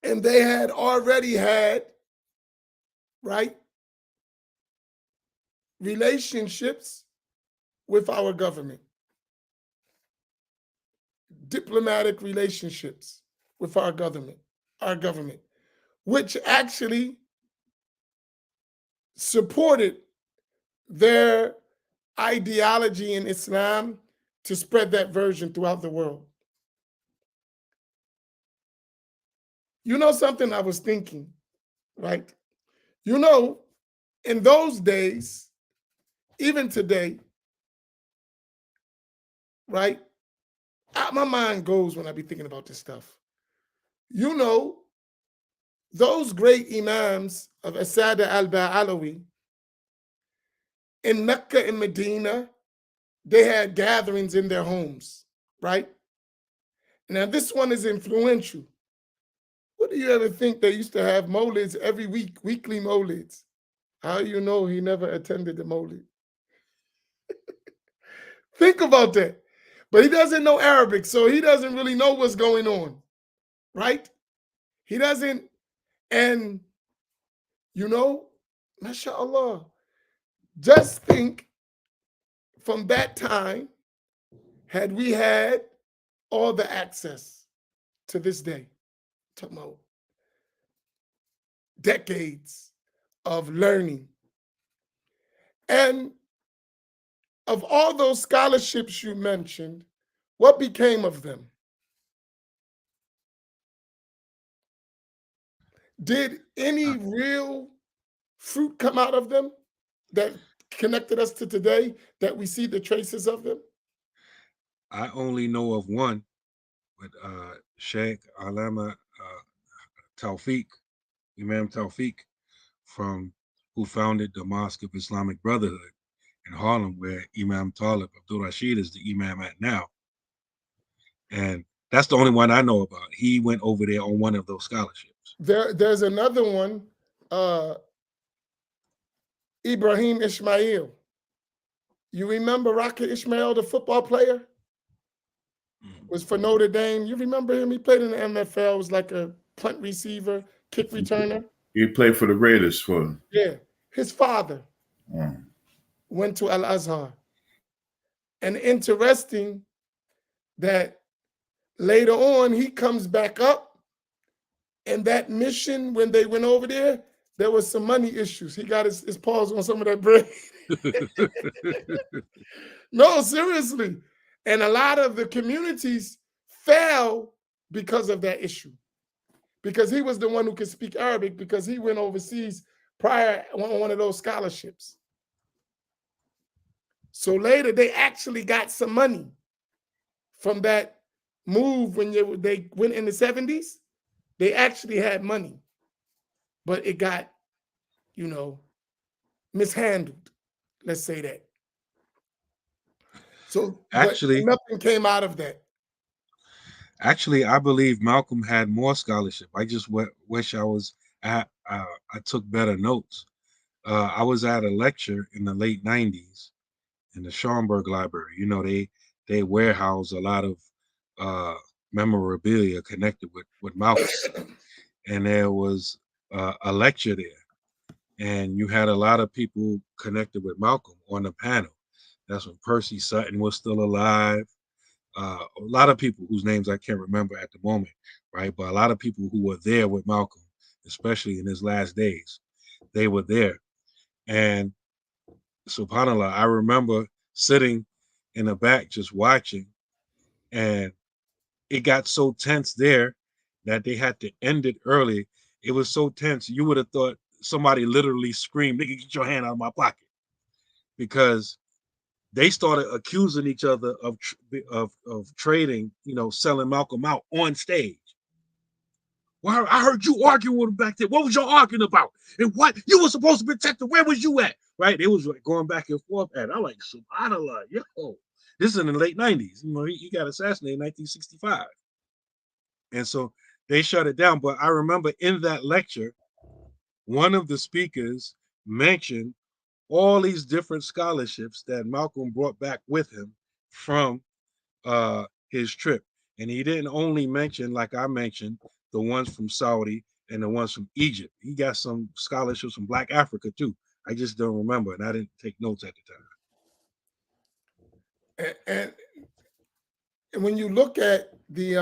And they had already had, right, relationships with our government, diplomatic relationships with our government, which actually supported their ideology in Islam to spread that version throughout the world. You know something I was thinking, right? You know, in those days, even today, right? My mind goes when I be thinking about this stuff. You know, those great imams of Asada al-Ba'alawi in Mecca and Medina, they had gatherings in their homes, right? Now, this one is influential. What do you ever think they used to have molids every week, weekly molids? How you know he never attended the molid? Think about that. But he doesn't know Arabic, so he doesn't really know what's going on, right? He doesn't, and you know, mashallah, just think from that time, had we had all the access to this day, talking about decades of learning. And of all those scholarships you mentioned, what became of them? Did any real fruit come out of them that connected us to today, that we see the traces of them? I only know of one with Sheikh Alama Tawfiq, Imam Tawfiq, who founded the Mosque of Islamic Brotherhood in Harlem, where Imam Talib Abdul Rashid is the Imam at now. And that's the only one I know about. He went over there on one of those scholarships. There's another one, Ibrahim Ismail. You remember Rocket Ismail, the football player? Was for Notre Dame. You remember him? He played in the NFL, was like a punt receiver, kick returner. He played for the Raiders for him. Yeah. His father went to Al-Azhar. And interesting that later on he comes back up, and that mission, when they went over there was some money issues. He got his paws on some of that bread. No, seriously. And a lot of the communities fell because of that issue. Because he was the one who could speak Arabic, because he went overseas prior on one of those scholarships. So later they actually got some money from that move when they went in the 70s. They actually had money, but it got, mishandled. Let's say that. So Actually, nothing came out of that. Actually, I believe Malcolm had more scholarship. I just wish I took better notes. I was at a lecture in the late 90s in the Schaumburg Library. You know, they warehouse a lot of memorabilia connected with Malcolm. And there was a lecture there. And you had a lot of people connected with Malcolm on the panel. That's when Percy Sutton was still alive. A lot of people whose names I can't remember at the moment, right? But a lot of people who were there with Malcolm, especially in his last days, they were there. And subhanAllah, I remember sitting in the back just watching, and it got so tense there that they had to end it early. It was so tense, you would have thought somebody literally screamed, "Nigga, get your hand out of my pocket," because they started accusing each other of trading, selling Malcolm out on stage. Well, I heard you arguing with him back there. What was y'all arguing about? And what? You were supposed to protect him. Where was you at? Right? It was like going back and forth. And I'm like, subhanAllah, yo. This is in the late 90s. You know, he got assassinated in 1965. And so they shut it down. But I remember in that lecture, one of the speakers mentioned all these different scholarships that Malcolm brought back with him from his trip. And he didn't only mention, like I mentioned, the ones from Saudi and the ones from Egypt. He got some scholarships from Black Africa too. I just don't remember, and I didn't take notes at the time. And when you look at the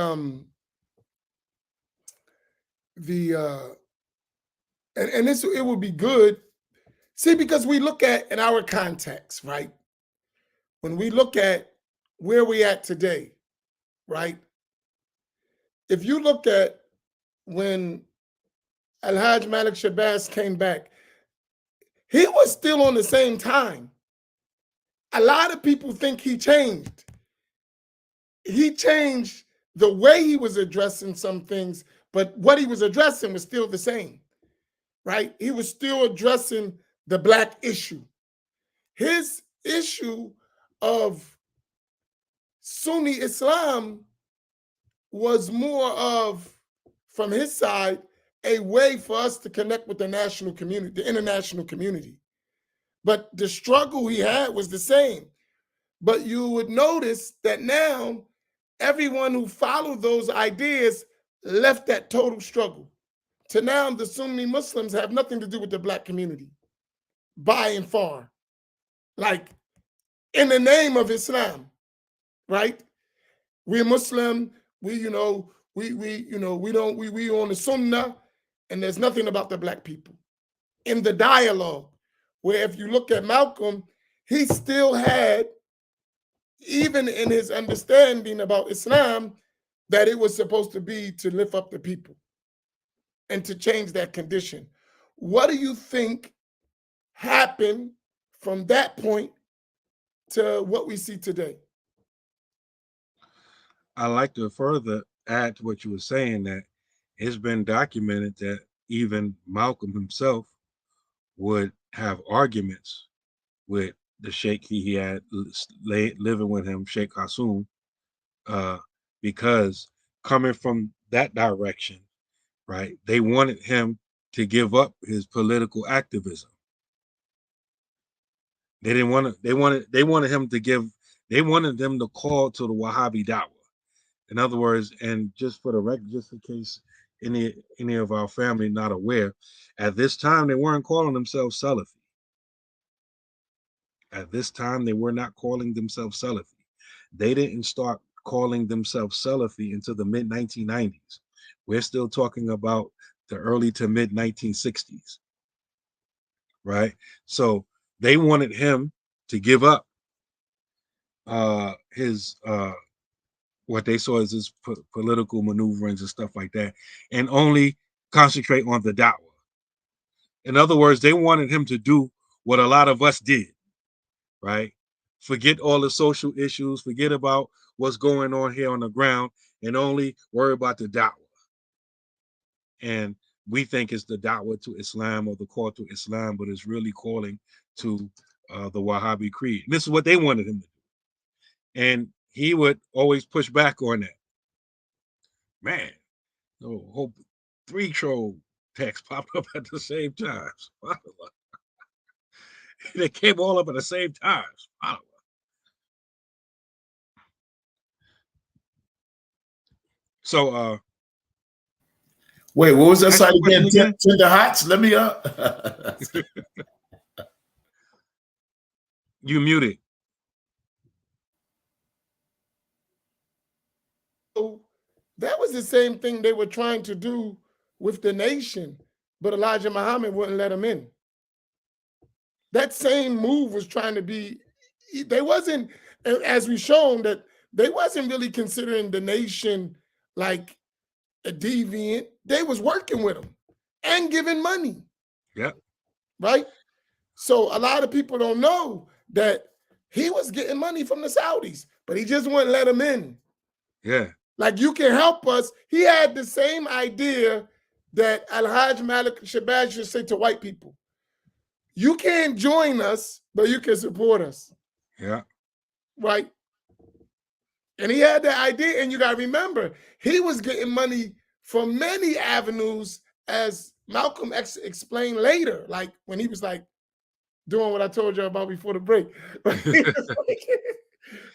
and this, it would be good. See, because we look at in our context, right? When we look at where we at today, right? If you look at when Al-Hajj Malik Shabazz came back, he was still on the same time. A lot of people think he changed. He changed the way he was addressing some things, but what he was addressing was still the same, right? He was still addressing the Black issue. His issue of Sunni Islam was more of, from his side, a way for us to connect with the national community, the international community. But the struggle he had was the same. But you would notice that now everyone who followed those ideas left that total struggle. To now the Sunni Muslims have nothing to do with the Black community, by and far. Like, in the name of Islam, right? We're Muslim, we on the Sunnah, and there's nothing about the Black people. In the dialogue, where if you look at Malcolm, he still had, even in his understanding about Islam, that it was supposed to be to lift up the people and to change that condition. What do you think happened from that point to what we see today? I like to further add to what you were saying, that it's been documented that even Malcolm himself would have arguments with the sheikh he had living with him, Sheikh Hassoun, because coming from that direction, right, they wanted him to give up his political activism. They didn't want to. They wanted him to give. They wanted them to call to the Wahhabi Dawah. In other words, and just for the record, just in case any of our family not aware, at this time they weren't calling themselves Salafi. At this time, they were not calling themselves Salafi. They didn't start calling themselves Salafi until the mid-1990s. We're still talking about the early to mid-1960s, right? So they wanted him to give up his what they saw as his political maneuverings and stuff like that, and only concentrate on the da'wah. In other words, they wanted him to do what a lot of us did, right? Forget all the social issues, forget about what's going on here on the ground, and only worry about the da'wah. And we think it's the da'wah to Islam or the call to Islam, but it's really calling to the Wahhabi creed. And this is what they wanted him to do. And he would always push back on that. Man, the whole 3 troll text popped up at the same time. They came all up at the same time. So wait, what was that side again? Tender Hots? Let me You muted. So that was the same thing they were trying to do with the nation, but Elijah Muhammad wouldn't let them in. That same move was trying to be, they wasn't, as we've shown, that they wasn't really considering the nation like a deviant. They was working with them and giving money. Yeah. Right? So a lot of people don't know that he was getting money from the Saudis, but he just wouldn't let them in. Yeah. Like, you can help us. He had the same idea that Al-Hajj Malik Shabazz should say to white people. You can't join us, but you can support us. Yeah. Right? And he had that idea, and you got to remember, he was getting money from many avenues, as Malcolm X explained later, like when he was like doing what I told you about before the break.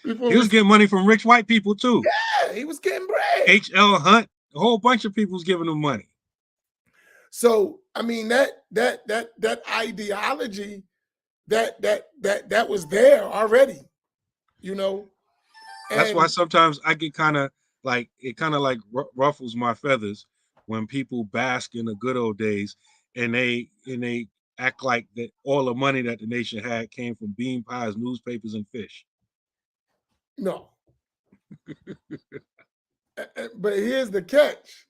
He was getting money from rich white people too. Yeah, he was getting bread. H.L. Hunt, a whole bunch of people was giving him money. So I mean that ideology that was there already, you know. That's why sometimes I get kind of like, it kind of like ruffles my feathers when people bask in the good old days and they act like that all the money that the nation had came from bean pies, newspapers, and fish. No. But here's the catch.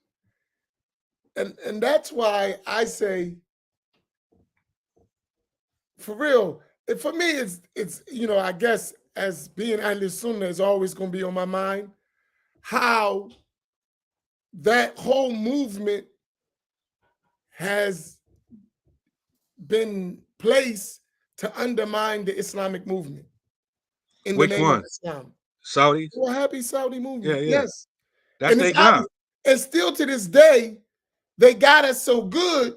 And that's why I say, for real, for me, it's you know, I guess as being Ahlul Sunnah is always going to be on my mind, how that whole movement has been placed to undermine the Islamic movement in Which the name one? of Islam. Saudis? Well, happy Saudi movement. Yeah. Yes. That's their job. And still to this day, they got us so good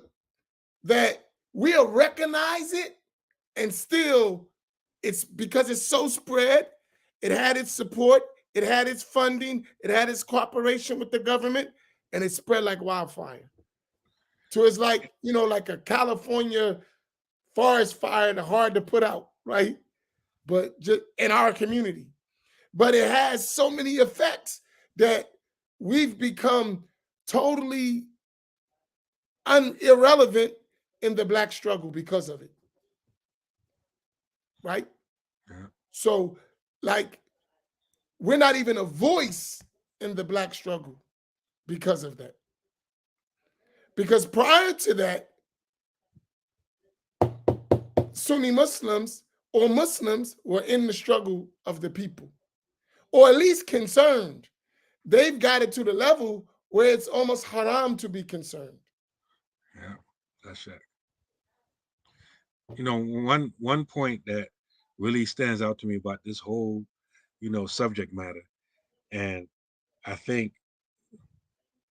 that we'll recognize it, and still it's because it's so spread. It had its support, it had its funding, it had its cooperation with the government, and it spread like wildfire. So it's like, you know, like a California forest fire, and hard to put out, right? But just in our community. But it has so many effects that we've become totally irrelevant in the Black struggle because of it. Right? Yeah. So, like, we're not even a voice in the Black struggle because of that. Because prior to that, Sunni Muslims or Muslims were in the struggle of the people, or at least concerned. They've got it to the level where it's almost haram to be concerned. Yeah, that's it. You know, one point that really stands out to me about this whole, you know, subject matter, and I think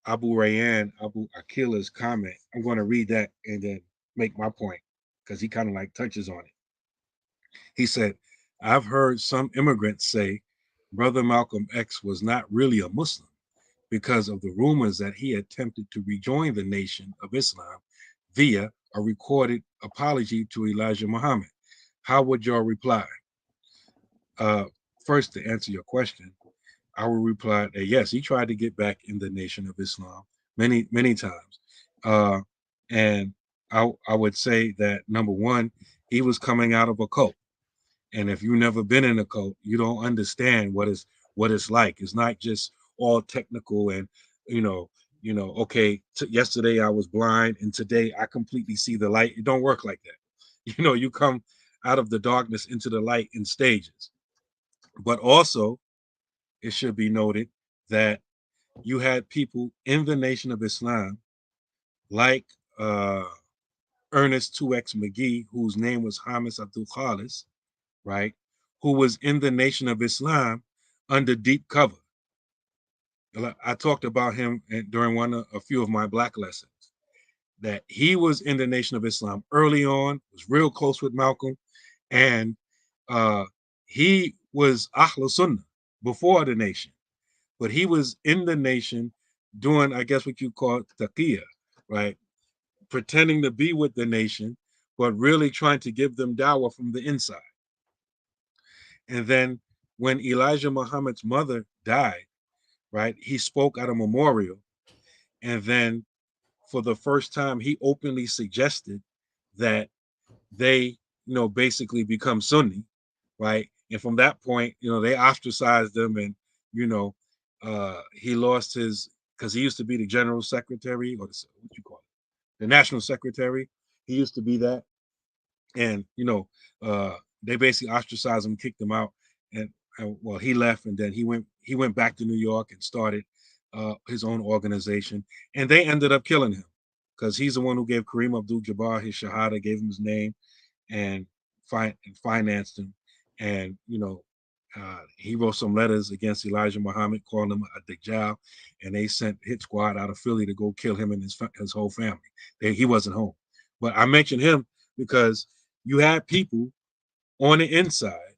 Abu Akila's comment, I'm going to read that and then make my point, because he kind of like touches on it. He said, I've heard some immigrants say Brother Malcolm X was not really a Muslim because of the rumors that he attempted to rejoin the Nation of Islam via a recorded apology to Elijah Muhammad. How would y'all reply? First, to answer your question, I will reply that yes, he tried to get back in the Nation of Islam many, many times. And I would say that, number one, he was coming out of a cult. And if you've never been in a cult, you don't understand what it's like. It's not just all technical and, okay, yesterday I was blind and today I completely see the light. It don't work like that. You know, you come out of the darkness into the light in stages. But also, it should be noted that you had people in the Nation of Islam like Ernest 2X McGee, whose name was Hamis Abdul Khalis, right, who was in the Nation of Islam under deep cover. I talked about him during a few of my Black lessons, that he was in the Nation of Islam early on, was real close with Malcolm, and he was Ahlul Sunnah before the Nation, but he was in the Nation doing, I guess, what you call taqiyya, right? Pretending to be with the Nation, but really trying to give them dawah from the inside. And then when Elijah Muhammad's mother died, right, he spoke at a memorial. And then for the first time, he openly suggested that they, basically become Sunni, right? And from that point, they ostracized them, and, he lost because he used to be the general secretary, or what you call it, the national secretary. He used to be that. And, they basically ostracized him, kicked him out. And well, he left, and then he went back to New York and started his own organization. And they ended up killing him because he's the one who gave Kareem Abdul-Jabbar his shahada, gave him his name, and financed him. And, He wrote some letters against Elijah Muhammad, calling him a Dajjal, and they sent hit squad out of Philly to go kill him and his whole family. He wasn't home. But I mentioned him because you had people on the inside,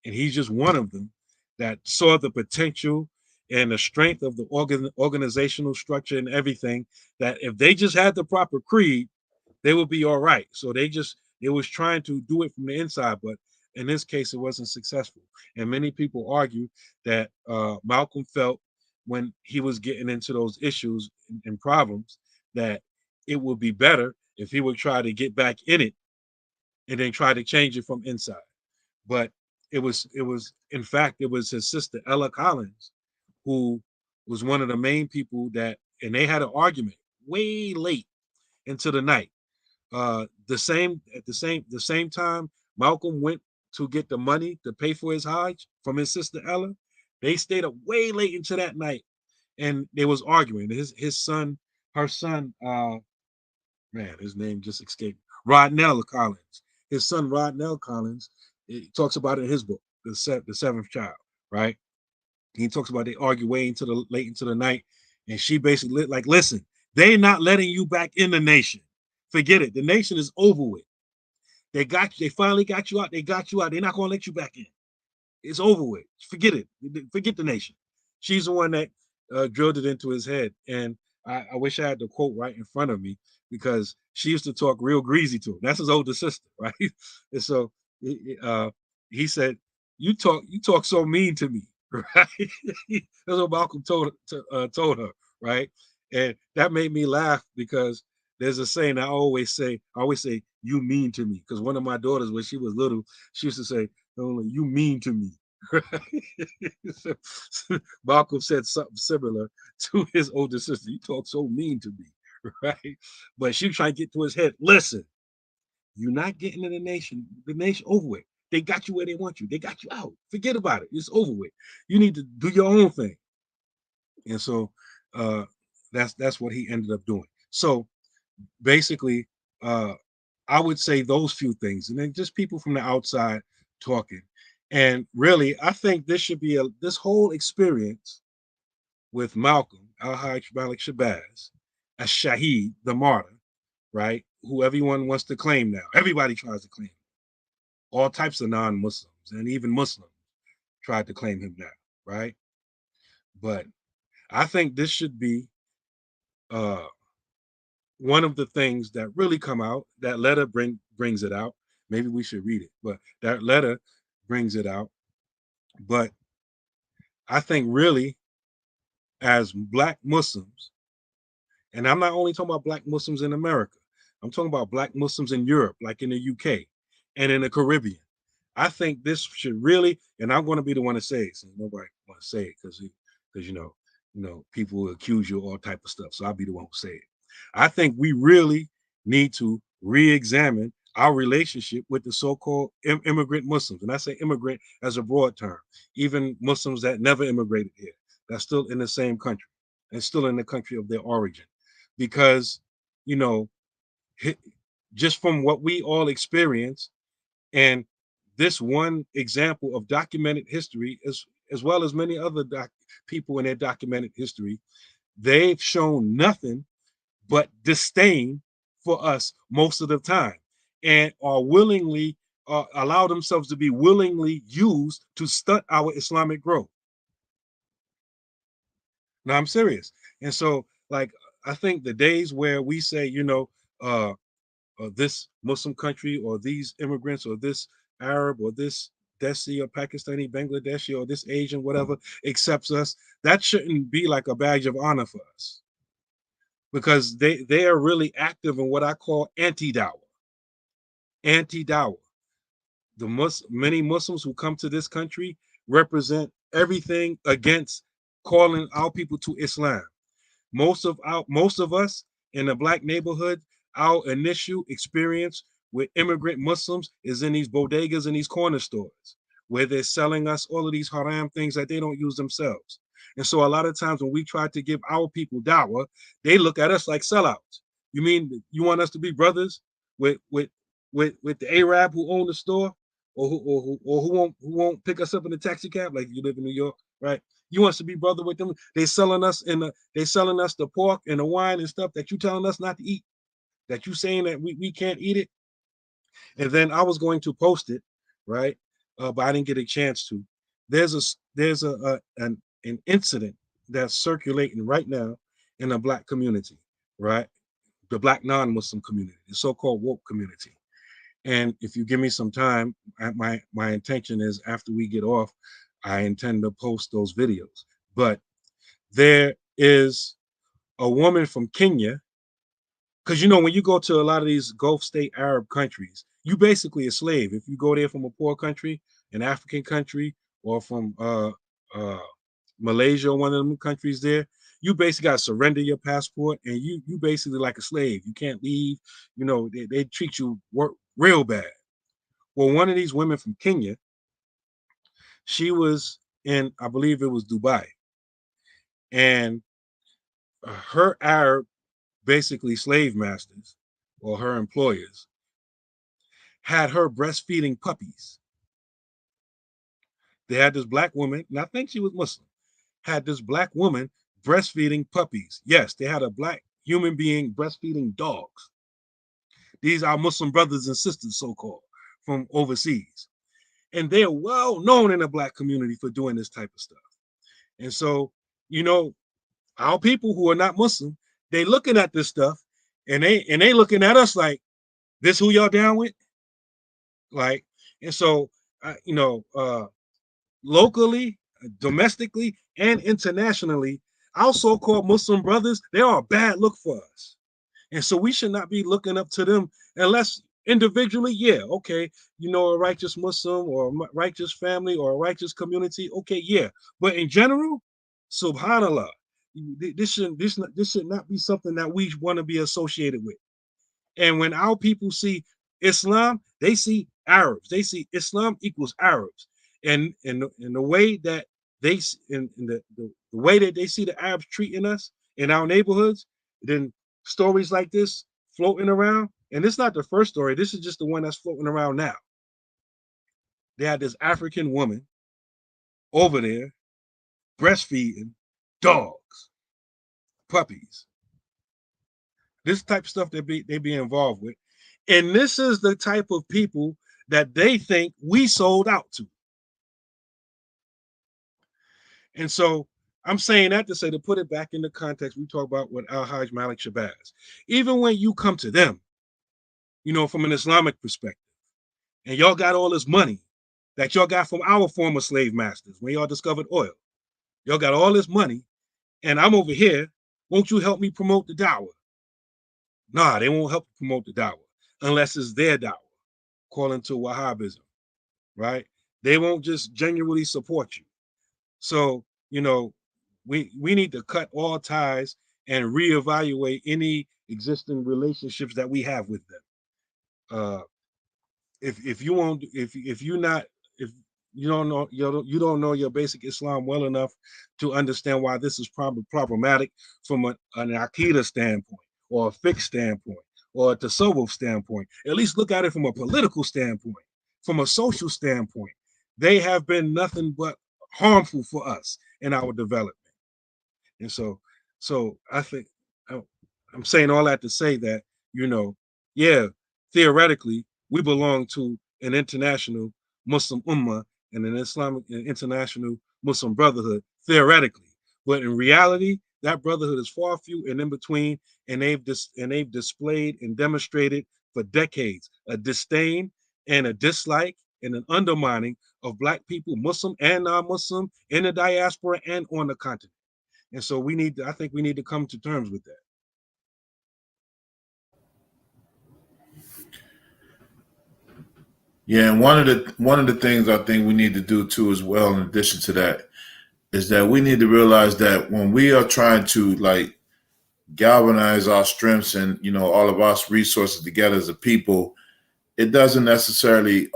and he's just one of them, that saw the potential and the strength of the organizational structure and everything, that if they just had the proper creed, they would be all right. So they was trying to do it from the inside, but in this case, it wasn't successful. And many people argue that Malcolm felt when he was getting into those issues and problems that it would be better if he would try to get back in it and then try to change it from inside. But in fact, it was his sister Ella Collins who was one of the main people that, and they had an argument way late into the night. The same time Malcolm went to get the money to pay for his Hajj from his sister Ella. They stayed up way late into that night, and they was arguing. Her son, man, his name just escaped. Rodnell Collins. His son Rodnell Collins. He talks about it in his book, the seventh child. Right. He talks about they argue way into the late into the night, and she basically like, listen, they not letting you back in the nation. Forget it. The nation is over with. They got you. They finally got you out. They got you out. They're not going to let you back in. It's over with. Forget it. Forget the nation. She's the one that drilled it into his head. And I wish I had the quote right in front of me, because she used to talk real greasy to him. That's his older sister, right? And so he said, "You talk so mean to me," right? That's what Malcolm told her, right? And that made me laugh, because there's a saying I always say, "You mean to me," because one of my daughters, when she was little, she used to say, "Oh, you mean to me." So, Malcolm said something similar to his older sister. "You talk so mean to me," right? But she was trying to get to his head. Listen, you're not getting in the nation. The nation over with. They got you where they want you. They got you out. Forget about it. It's over with. You need to do your own thing. And so that's what he ended up doing. So basically, I would say those few things, and then just people from the outside talking. And really, I think this should be this whole experience with Malcolm, Al-Hajj Malik Shabazz, as Shaheed, the martyr, right? Who everyone wants to claim now. Everybody tries to claim him. All types of non-Muslims and even Muslims tried to claim him now, right? But I think this should be one of the things that really come out. That letter brings it out. Maybe we should read it, but that letter brings it out. But I think really, as Black Muslims, and I'm not only talking about Black Muslims in America, I'm talking about Black Muslims in Europe, like in the UK and in the Caribbean. I think this should really, and I'm going to be the one to say it, so nobody want to say it, because you know people will accuse you of all type of stuff. So I'll be the one who say it. I think we really need to re-examine our relationship with the so-called immigrant Muslims. And I say immigrant as a broad term, even Muslims that never immigrated here, that's still in the same country and still in the country of their origin. Because, you know, just from what we all experience, and this one example of documented history, as well as many other people in their documented history, they've shown nothing but disdain for us most of the time, and are willingly allow themselves to be willingly used to stunt our Islamic growth. Now I'm serious. And so, like, I think the days where we say, this Muslim country, or these immigrants, or this Arab, or this Desi, or Pakistani, Bangladeshi, or this Asian, whatever, accepts us, that shouldn't be like a badge of honor for us, because they are really active in what I call anti-dawah. Anti-dawah. Many Muslims who come to this country represent everything against calling our people to Islam. Most of us in the Black neighborhood, our initial experience with immigrant Muslims is in these bodegas and these corner stores, where they're selling us all of these haram things that they don't use themselves. And so a lot of times when we try to give our people dawah, they look at us like sellouts. You mean you want us to be brothers with the Arab who owned the store? who won't pick us up in a taxi cab, like you live in New York, right? You want to be brother with them. They selling us the pork and the wine and stuff that you telling us not to eat, that you saying that we can't eat it. And then I was going to post it, right? But I didn't get a chance to. There's an incident that's circulating right now in the Black community, right? The Black non-Muslim community, the so-called woke community. And if you give me some time, my intention is after we get off, I intend to post those videos. But there is a woman from Kenya, because when you go to a lot of these Gulf state Arab countries, you basically a slave. If you go there from a poor country, an African country, or from Malaysia, one of them countries there, you basically got to surrender your passport, and you basically like a slave. You can't leave. They treat you real bad. Well, one of these women from Kenya, she was in, I believe it was Dubai, and her Arab, basically slave masters or her employers, had her breastfeeding puppies. They had this Black woman, and I think she was Muslim, had this Black woman breastfeeding puppies. Yes, they had a Black human being breastfeeding dogs. These are Muslim brothers and sisters, so-called, from overseas. And they're well known in the Black community for doing this type of stuff. And so, our people who are not Muslim, they looking at this stuff, and they looking at us like, this who y'all down with? Like, and so, locally, domestically, and internationally, our so-called Muslim brothers, they are a bad look for us. And so we should not be looking up to them unless individually, yeah, okay, a righteous Muslim or a righteous family or a righteous community, okay, yeah. But in general, subhanallah, this should not be something that we want to be associated with. And when our people see Islam, they see Arabs. They see Islam equals Arabs. And in the way that they the way that they see the Arabs treating us in our neighborhoods, then stories like this floating around. And it's not the first story. This is just the one that's floating around now. They had this African woman over there breastfeeding dogs, puppies. This type of stuff they be involved with. And this is the type of people that they think we sold out to. And so I'm saying that to say, to put it back into context, we talk about what Hajj, Malik, Shabazz. Even when you come to them, from an Islamic perspective, and y'all got all this money that y'all got from our former slave masters when y'all discovered oil. Y'all got all this money, and I'm over here. Won't you help me promote the dawah? Nah, they won't help promote the dawah unless it's their dawah, calling to Wahhabism, right? They won't just genuinely support you. So, we need to cut all ties and reevaluate any existing relationships that we have with them. If you don't know your basic Islam well enough to understand why this is probably problematic from an Aqidah standpoint, or a fiqh standpoint, or a tasawwuf standpoint, at least look at it from a political standpoint, from a social standpoint. They have been nothing but harmful for us in our development. And so I think I'm saying all that to say that, theoretically, we belong to an international Muslim ummah and an Islamic international Muslim brotherhood, theoretically. But in reality, that brotherhood is far few and in between, and they've displayed and demonstrated for decades a disdain and a dislike and an undermining of Black people, Muslim and non-Muslim, in the diaspora and on the continent. And so I think we need to come to terms with that. Yeah, and one of the things I think we need to do too as well, in addition to that, is that we need to realize that when we are trying to galvanize our strengths and all of our resources together as a people, it doesn't necessarily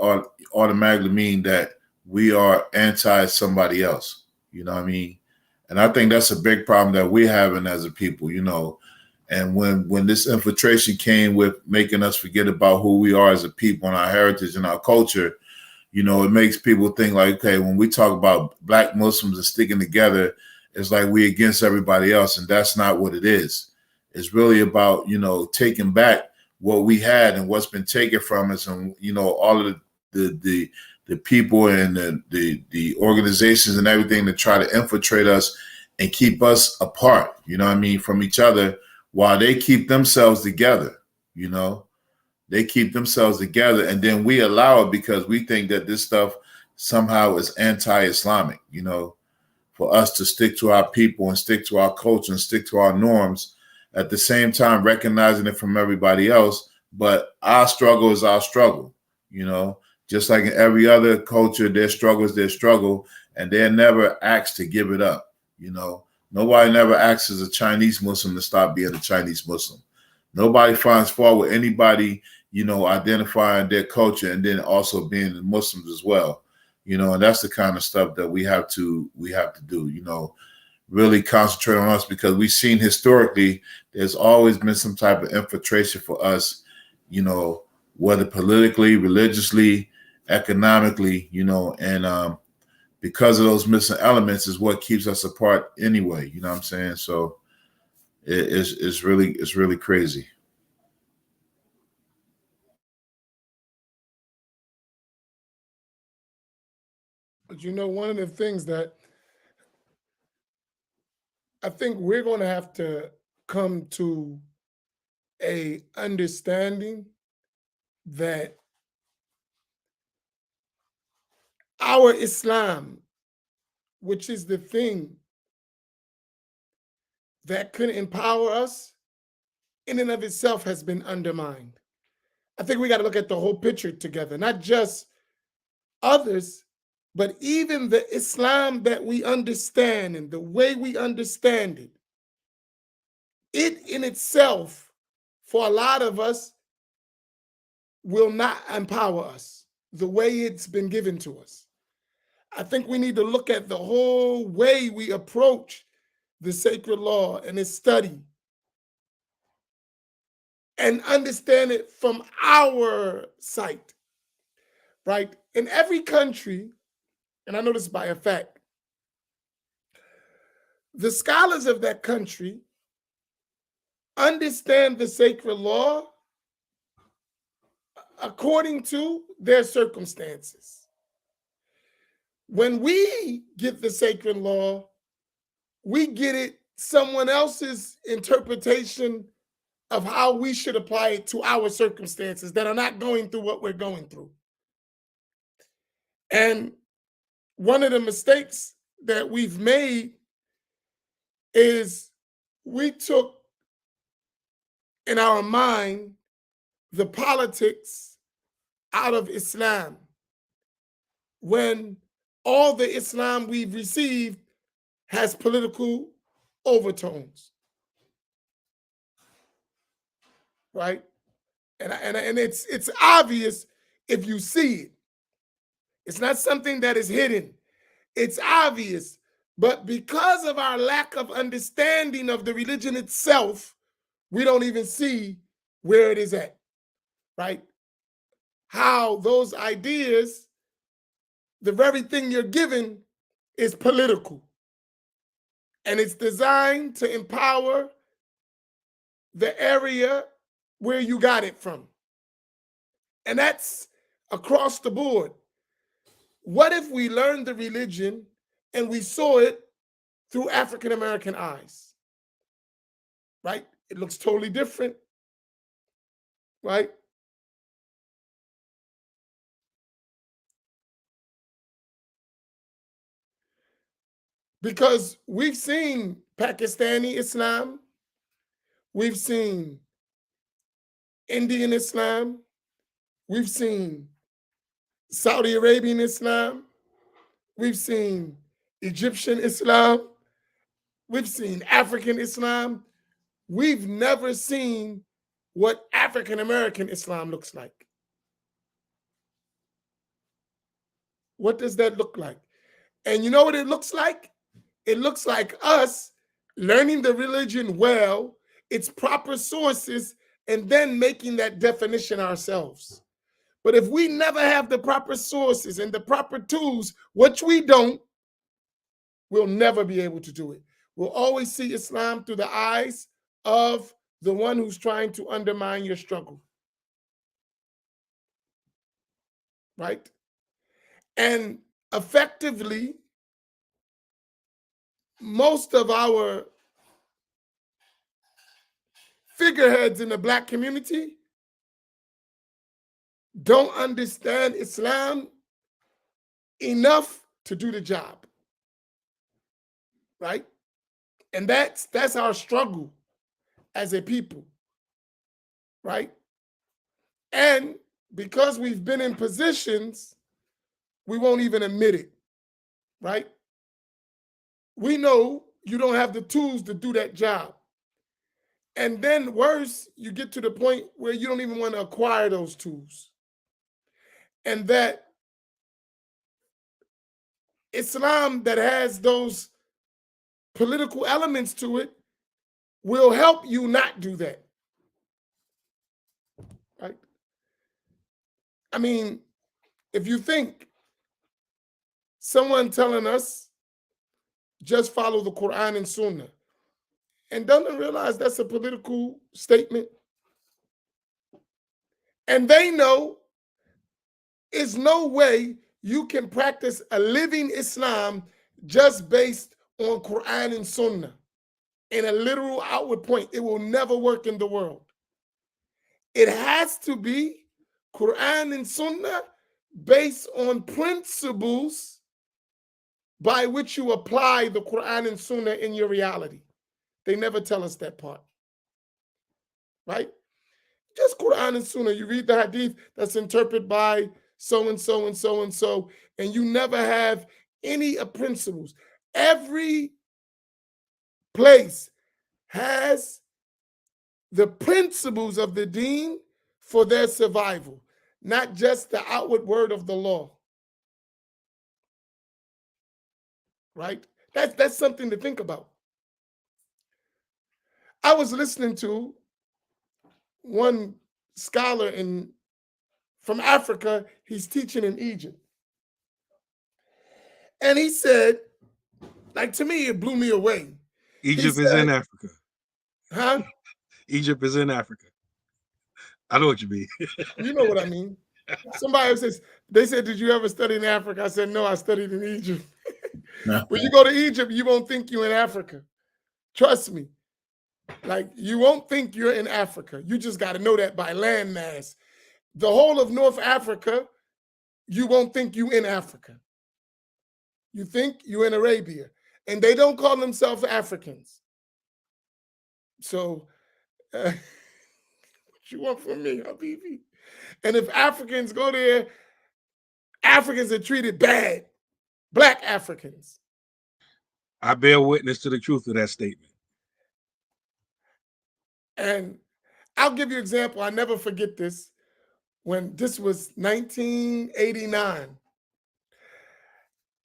automatically mean that we are anti somebody else. You know what I mean? And I think that's a big problem that we're having as a people, And when this infiltration came with making us forget about who we are as a people and our heritage and our culture, You know, it makes people think like, okay, when we talk about Black Muslims and sticking together, it's like we against everybody else, and that's not what it is. It's really about, you know, taking back what we had and what's been taken from us, and, you know, all of the people and the organizations and everything that try to infiltrate us and keep us apart, you know what I mean, from each other, while they keep themselves together, you know. They keep themselves together, and then we allow it because we think that this stuff somehow is anti-Islamic, you know, for us to stick to our people and stick to our culture and stick to our norms, at the same time recognizing it from everybody else. But our struggle is our struggle, you know, just like in every other culture, their struggle is their struggle, and they're never asked to give it up, you know. Nobody never asks as a Chinese Muslim to stop being a Chinese Muslim. Nobody finds fault with anybody, you know, identifying their culture and then also being Muslims as well, you know. And that's the kind of stuff that we have to do, you know, really concentrate on us, because we've seen historically there's always been some type of infiltration for us, you know, whether politically, religiously, economically, you know, and because of those missing elements is what keeps us apart anyway, you know what I'm saying? So it's really crazy. But you know, one of the things that I think we're going to have to come to a understanding that our Islam, which is the thing that could empower us, in and of itself has been undermined. I think we got to look at the whole picture together, not just others, but even the Islam that we understand and the way we understand it. It in itself, for a lot of us, will not empower us the way it's been given to us. I think we need to look at the whole way we approach the sacred law and its study and understand it from our sight, right? In every country, and I know this by a fact, the scholars of that country understand the sacred law according to their circumstances. When we get the sacred law, we get it someone else's interpretation of how we should apply it to our circumstances that are not going through what we're going through. And one of the mistakes that we've made is we took in our mind the politics out of Islam, when all the Islam we've received has political overtones, right? And it's obvious if you see it. It's not something that is hidden. It's obvious. But because of our lack of understanding of the religion itself, we don't even see where it is at, right? How those ideas, the very thing you're given, is political. And it's designed to empower the area where you got it from. And that's across the board. What if we learned the religion and we saw it through African American eyes, right? It looks totally different, right? Because we've seen Pakistani Islam, we've seen Indian Islam, we've seen Saudi Arabian Islam, we've seen Egyptian Islam, we've seen African Islam. We've never seen what African American Islam looks like. What does that look like? And you know what it looks like? It looks like us learning the religion well, its proper sources, and then making that definition ourselves. But if we never have the proper sources and the proper tools, which we don't, we'll never be able to do it. We'll always see Islam through the eyes of the one who's trying to undermine your struggle. Right? And effectively, most of our figureheads in the Black community don't understand Islam enough to do the job. Right? And that's our struggle as a people. Right? And because we've been in positions, we won't even admit it. Right? We know you don't have the tools to do that job. And then worse, you get to the point where you don't even want to acquire those tools. And that Islam that has those political elements to it will help you not do that. Right? I mean, if you think someone telling us just follow the Quran and Sunnah and doesn't realize that's a political statement, and they know there's no way you can practice a living Islam just based on Quran and Sunnah in a literal outward point. It will never work in the world. It has to be Quran and Sunnah based on principles by which you apply the Quran and Sunnah in your reality. They never tell us that part. Right? Just Quran and Sunnah. You read the hadith that's interpreted by so and so and so and so, and you never have any principles. Every place has the principles of the deen for their survival, not just the outward word of the law. Right? That's something to think about. I was listening to one scholar from Africa. He's teaching in Egypt. And he said, like, to me, it blew me away. Egypt is in Africa. Huh? Egypt is in Africa. I know what you mean. You know what I mean. Somebody says, they said, did you ever study in Africa? I said, no, I studied in Egypt. No. When you go to Egypt, you won't think you're in Africa. Trust me. Like, you won't think you're in Africa. You just got to know that by landmass. The whole of North Africa, you won't think you in Africa. You think you're in Arabia. And they don't call themselves Africans. So, what you want from me, Habibi? And if Africans go there, Africans are treated bad. Black Africans. I bear witness to the truth of that statement. And I'll give you an example. I never forget this. When this was 1989,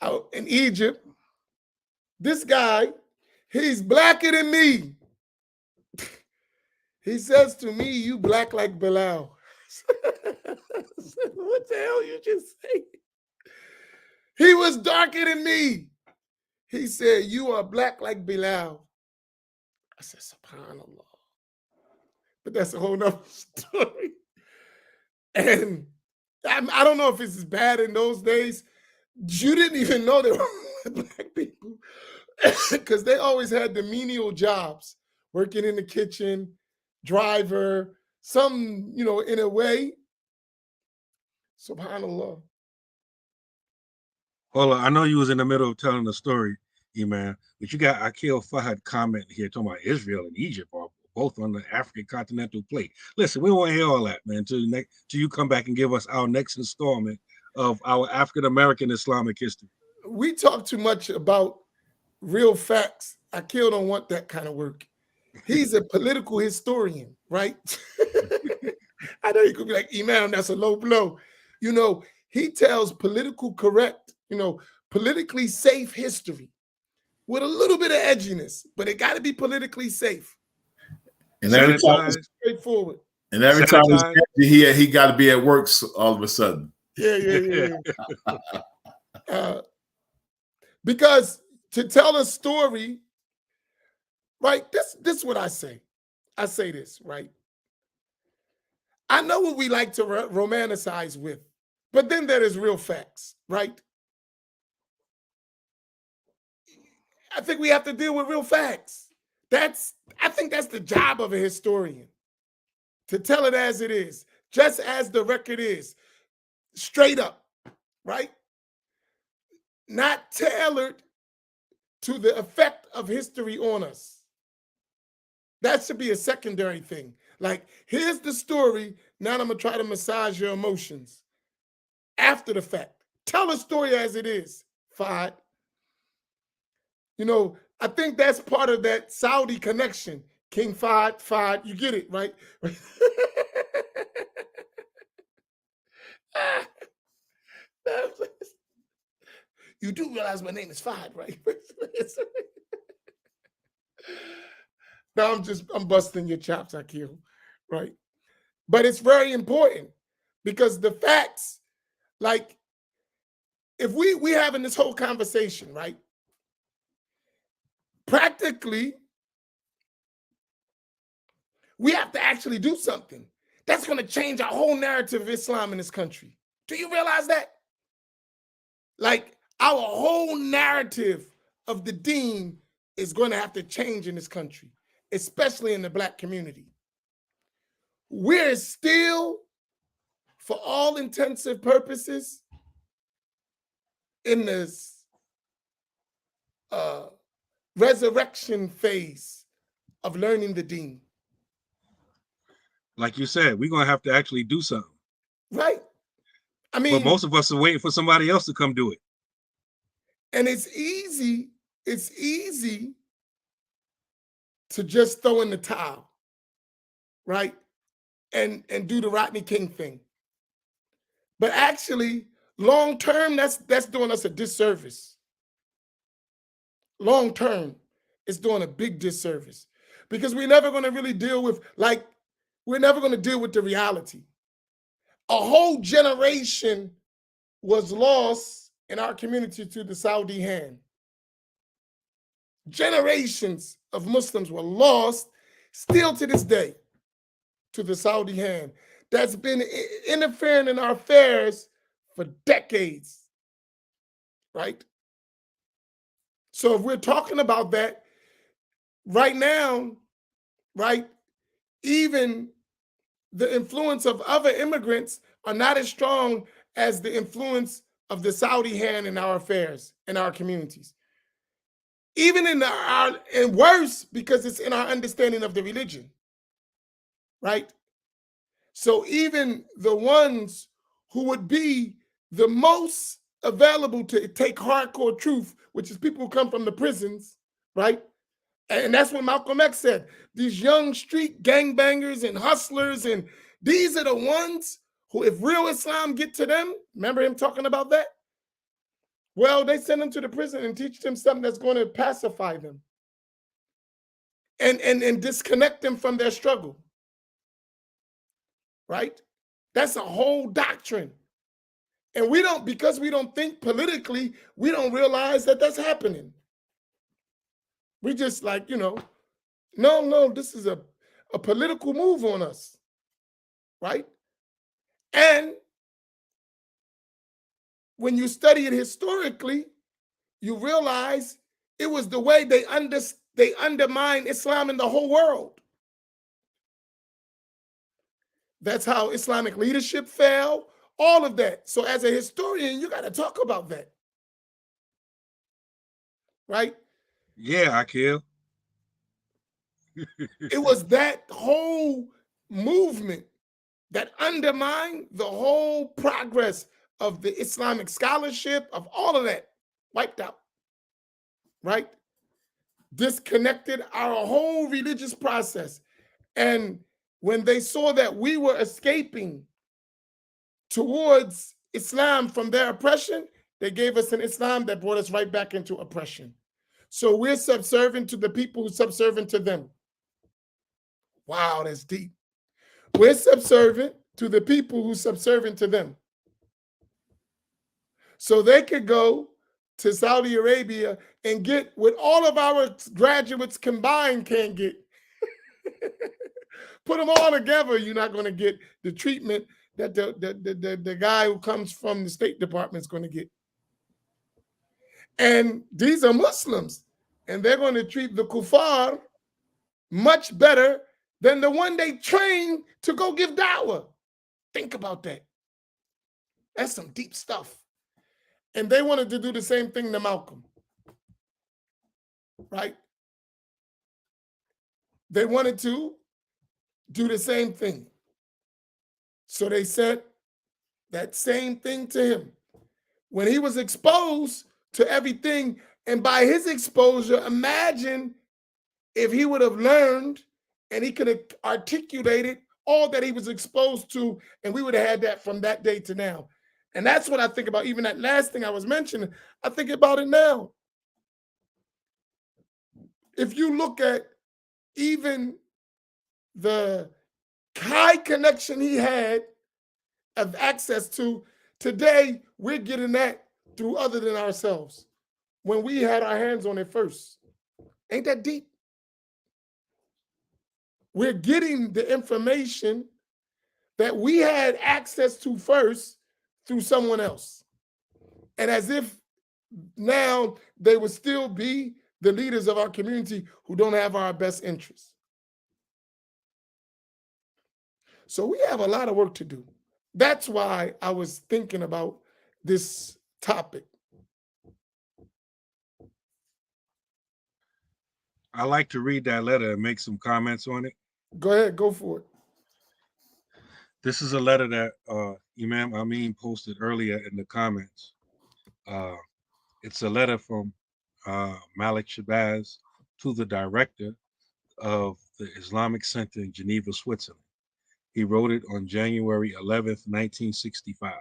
out in Egypt, this guy, he's blacker than me. He says to me, you black like Bilal. What the hell you just say? He was darker than me. He said, you are black like Bilal. I said, subhanallah. But that's a whole nother story. And I don't know if it's as bad in those days. You didn't even know there were black people because they always had the menial jobs, working in the kitchen, driver, some, in a way. Subhanallah. Hold on, I know you was in the middle of telling the story, Imam, but you got Akil Fahad comment here talking about Israel and Egypt are both on the African continental plate. Listen, we won't hear all that, man, till you come back and give us our next installment of our African-American Islamic history. We talk too much about real facts. Akil don't want that kind of work. He's a political historian, right? I know you could be like, Imam, that's a low blow. He tells politically safe history with a little bit of edginess, but it got to be politically safe. And every time, straightforward. And every time Sanitize. he got to be at work all of a sudden. Yeah. Because to tell a story, right? This is what I say. I say this, right? I know what we like to romanticize with, but then there is real facts, right? I think we have to deal with real facts. I think that's the job of a historian, to tell it as it is, just as the record is, straight up, right? Not tailored to the effect of history on us. That should be a secondary thing. Like, here's the story. Now I'm going to try to massage your emotions after the fact. Tell a story as it is, Fahd. You know, I think that's part of that Saudi connection. King Fahd, you get it, right? You do realize my name is Fahd, right? Now I'm busting your chops, Akil, right? But it's very important because the facts, like, if we having this whole conversation, right? Practically, we have to actually do something that's going to change our whole narrative of Islam in this country. Do you realize that? Like, our whole narrative of the deen is going to have to change in this country, especially in the Black community. We're still, for all intensive purposes, in this resurrection phase of learning the deen. Like you said, we're going to have to actually do something. Right. I mean, but most of us are waiting for somebody else to come do it. And it's easy to just throw in the towel, right? And do the Rodney King thing. But actually, long term, that's doing us a disservice. Long term, it's doing a big disservice. Because we're never going to really deal with, we're never going to deal with the reality. A whole generation was lost in our community to the Saudi hand. Generations of Muslims were lost, still to this day, to the Saudi hand. That's been interfering in our affairs for decades, right? So if we're talking about that right now, right, even the influence of other immigrants are not as strong as the influence of the Saudi hand in our affairs, in our communities. Even and worse, because it's in our understanding of the religion, right? So even the ones who would be the most available to take hardcore truth, which is people who come from the prisons, right? And that's what Malcolm X said. These young street gangbangers and hustlers, and these are the ones who, if real Islam get to them, remember him talking about that? Well, they send them to the prison and teach them something that's going to pacify them and disconnect them from their struggle, right? That's a whole doctrine. And because we don't think politically, we don't realize that that's happening. We just no, this is a political move on us, right? And when you study it historically, you realize it was the way they undermined Islam in the whole world. That's how Islamic leadership fell, all of that. So as a historian, you got to talk about that, right? Yeah, Akil. It was that whole movement that undermined the whole progress of the Islamic scholarship, of all of that, wiped out, right? Disconnected our whole religious process. And when they saw that we were escaping towards Islam from their oppression, they gave us an Islam that brought us right back into oppression. So we're subservient to the people who subservient to them. Wow, that's deep. We're subservient to the people who's subservient to them. So they could go to Saudi Arabia and get what all of our graduates combined can't get. Put them all together, you're not going to get the treatment that the guy who comes from the State Department is going to get. And these are Muslims, and they're going to treat the kuffar much better than the one they train to go give da'wah. Think about that. That's some deep stuff. And they wanted to do the same thing to Malcolm, right? They wanted to do the same thing. So they said that same thing to him. When he was exposed to everything, and by his exposure, imagine if he would have learned and he could have articulated all that he was exposed to, and we would have had that from that day to now. And that's what I think about. Even that last thing I was mentioning, I think about it now. If you look at even the high connection he had of access to, today we're getting that through other than ourselves when we had our hands on it first. Ain't that deep? We're getting the information that we had access to first through someone else. And as if now they would still be the leaders of our community who don't have our best interests. So we have a lot of work to do. That's why I was thinking about this topic. I like to read that letter and make some comments on it. Go ahead, go for it. This is a letter that Imam Amin posted earlier in the comments. It's a letter from Malik Shabazz to the director of the Islamic Center in Geneva, Switzerland. He wrote it on January 11th, 1965.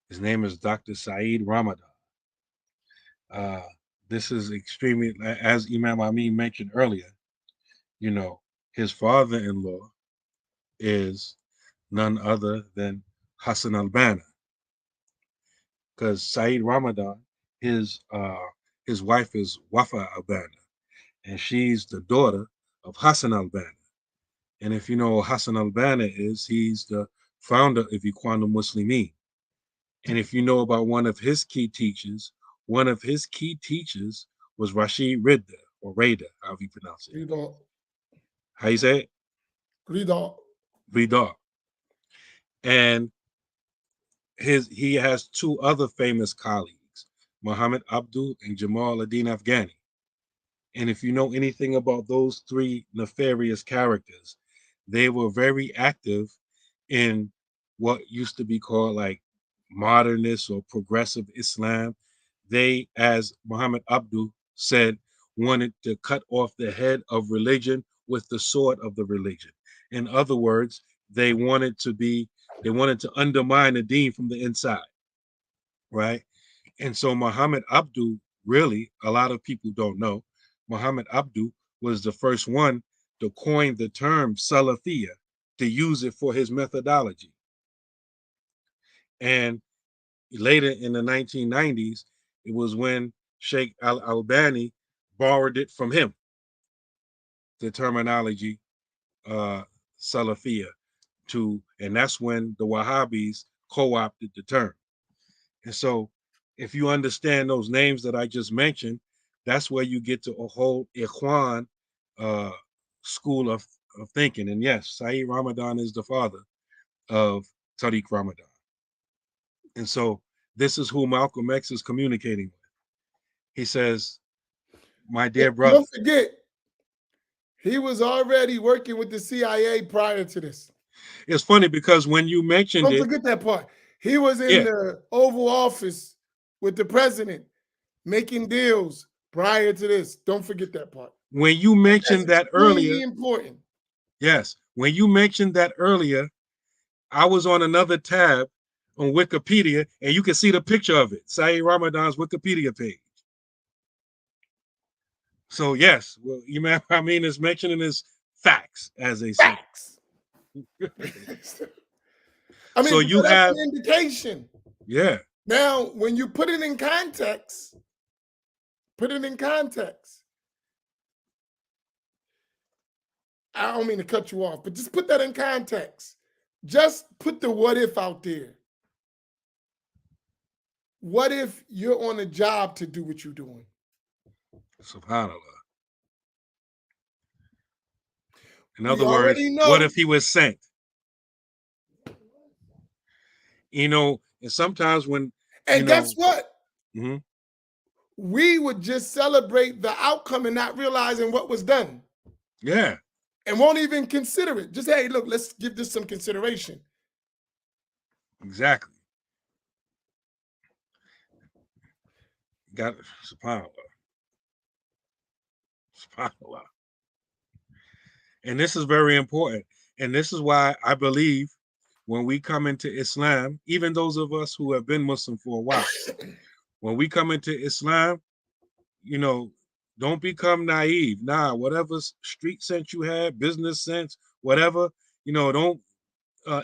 His name is Dr. Saeed Ramadan. This is extremely, as Imam Amin mentioned earlier, you know, his father-in-law is none other than Hassan al-Banna. Because Saeed Ramadan, his wife is Wafa al-Banna, and she's the daughter of Hassan al-Banna. And if you know who Hassan al-Banna is, he's the founder of Ikhwanul Muslimin. And if you know about one of his key teachers was Rashid Rida, or Rida, however you pronounce it. Rida. How you say it? Rida. Rida. And he has two other famous colleagues, Muhammad Abdul and Jamal ad-Din Afghani. And if you know anything about those three nefarious characters, they were very active in what used to be called like modernist or progressive Islam. They, as Muhammad Abdul said, wanted to cut off the head of religion with the sword of the religion. In other words, they wanted to undermine the deen from the inside, right? And so Muhammad Abdul, really, a lot of people don't know, Muhammad Abdul was the first one to coin the term Salafiyya, to use it for his methodology. And later in the 1990s, it was when Sheikh al-Albani borrowed it from him, the terminology Salafiyya, and that's when the Wahhabis co-opted the term. And so if you understand those names that I just mentioned, that's where you get to a whole Ikhwan school of thinking. And yes, Saeed Ramadan is the father of Tariq Ramadan. And so this is who Malcolm X is communicating with. He says, my dear brother. Don't forget, he was already working with the CIA prior to this. It's funny because when you mentioned Don't forget that part. He was in the Oval Office with the president making deals prior to this. Don't forget that part. When you mentioned that earlier. Really important. Yes. When you mentioned that earlier, I was on another tab on Wikipedia, and you can see the picture of it, Saeed Ramadan's Wikipedia page. So yes, well, Imam Amin is mentioning his facts, as they say. Facts. I mean, So you that's have, an indication. yeah. Now, when you put it in context, I don't mean to cut you off, but just put that in context. Just put the what if out there. What if you're on a job to do what you're doing? SubhanAllah. In We other words, already know. what if he was sent? You know, and sometimes when, And guess what? Mm-hmm. We would just celebrate the outcome and not realizing what was done. Yeah. And won't even consider it. Just, hey, look, let's give this some consideration. Exactly. Got it. SubhanAllah. SubhanAllah. And this is very important. And this is why I believe when we come into Islam, even those of us who have been Muslim for a while, when we come into Islam, you know, don't become naive. Nah, whatever street sense you have, business sense, whatever, you know, don't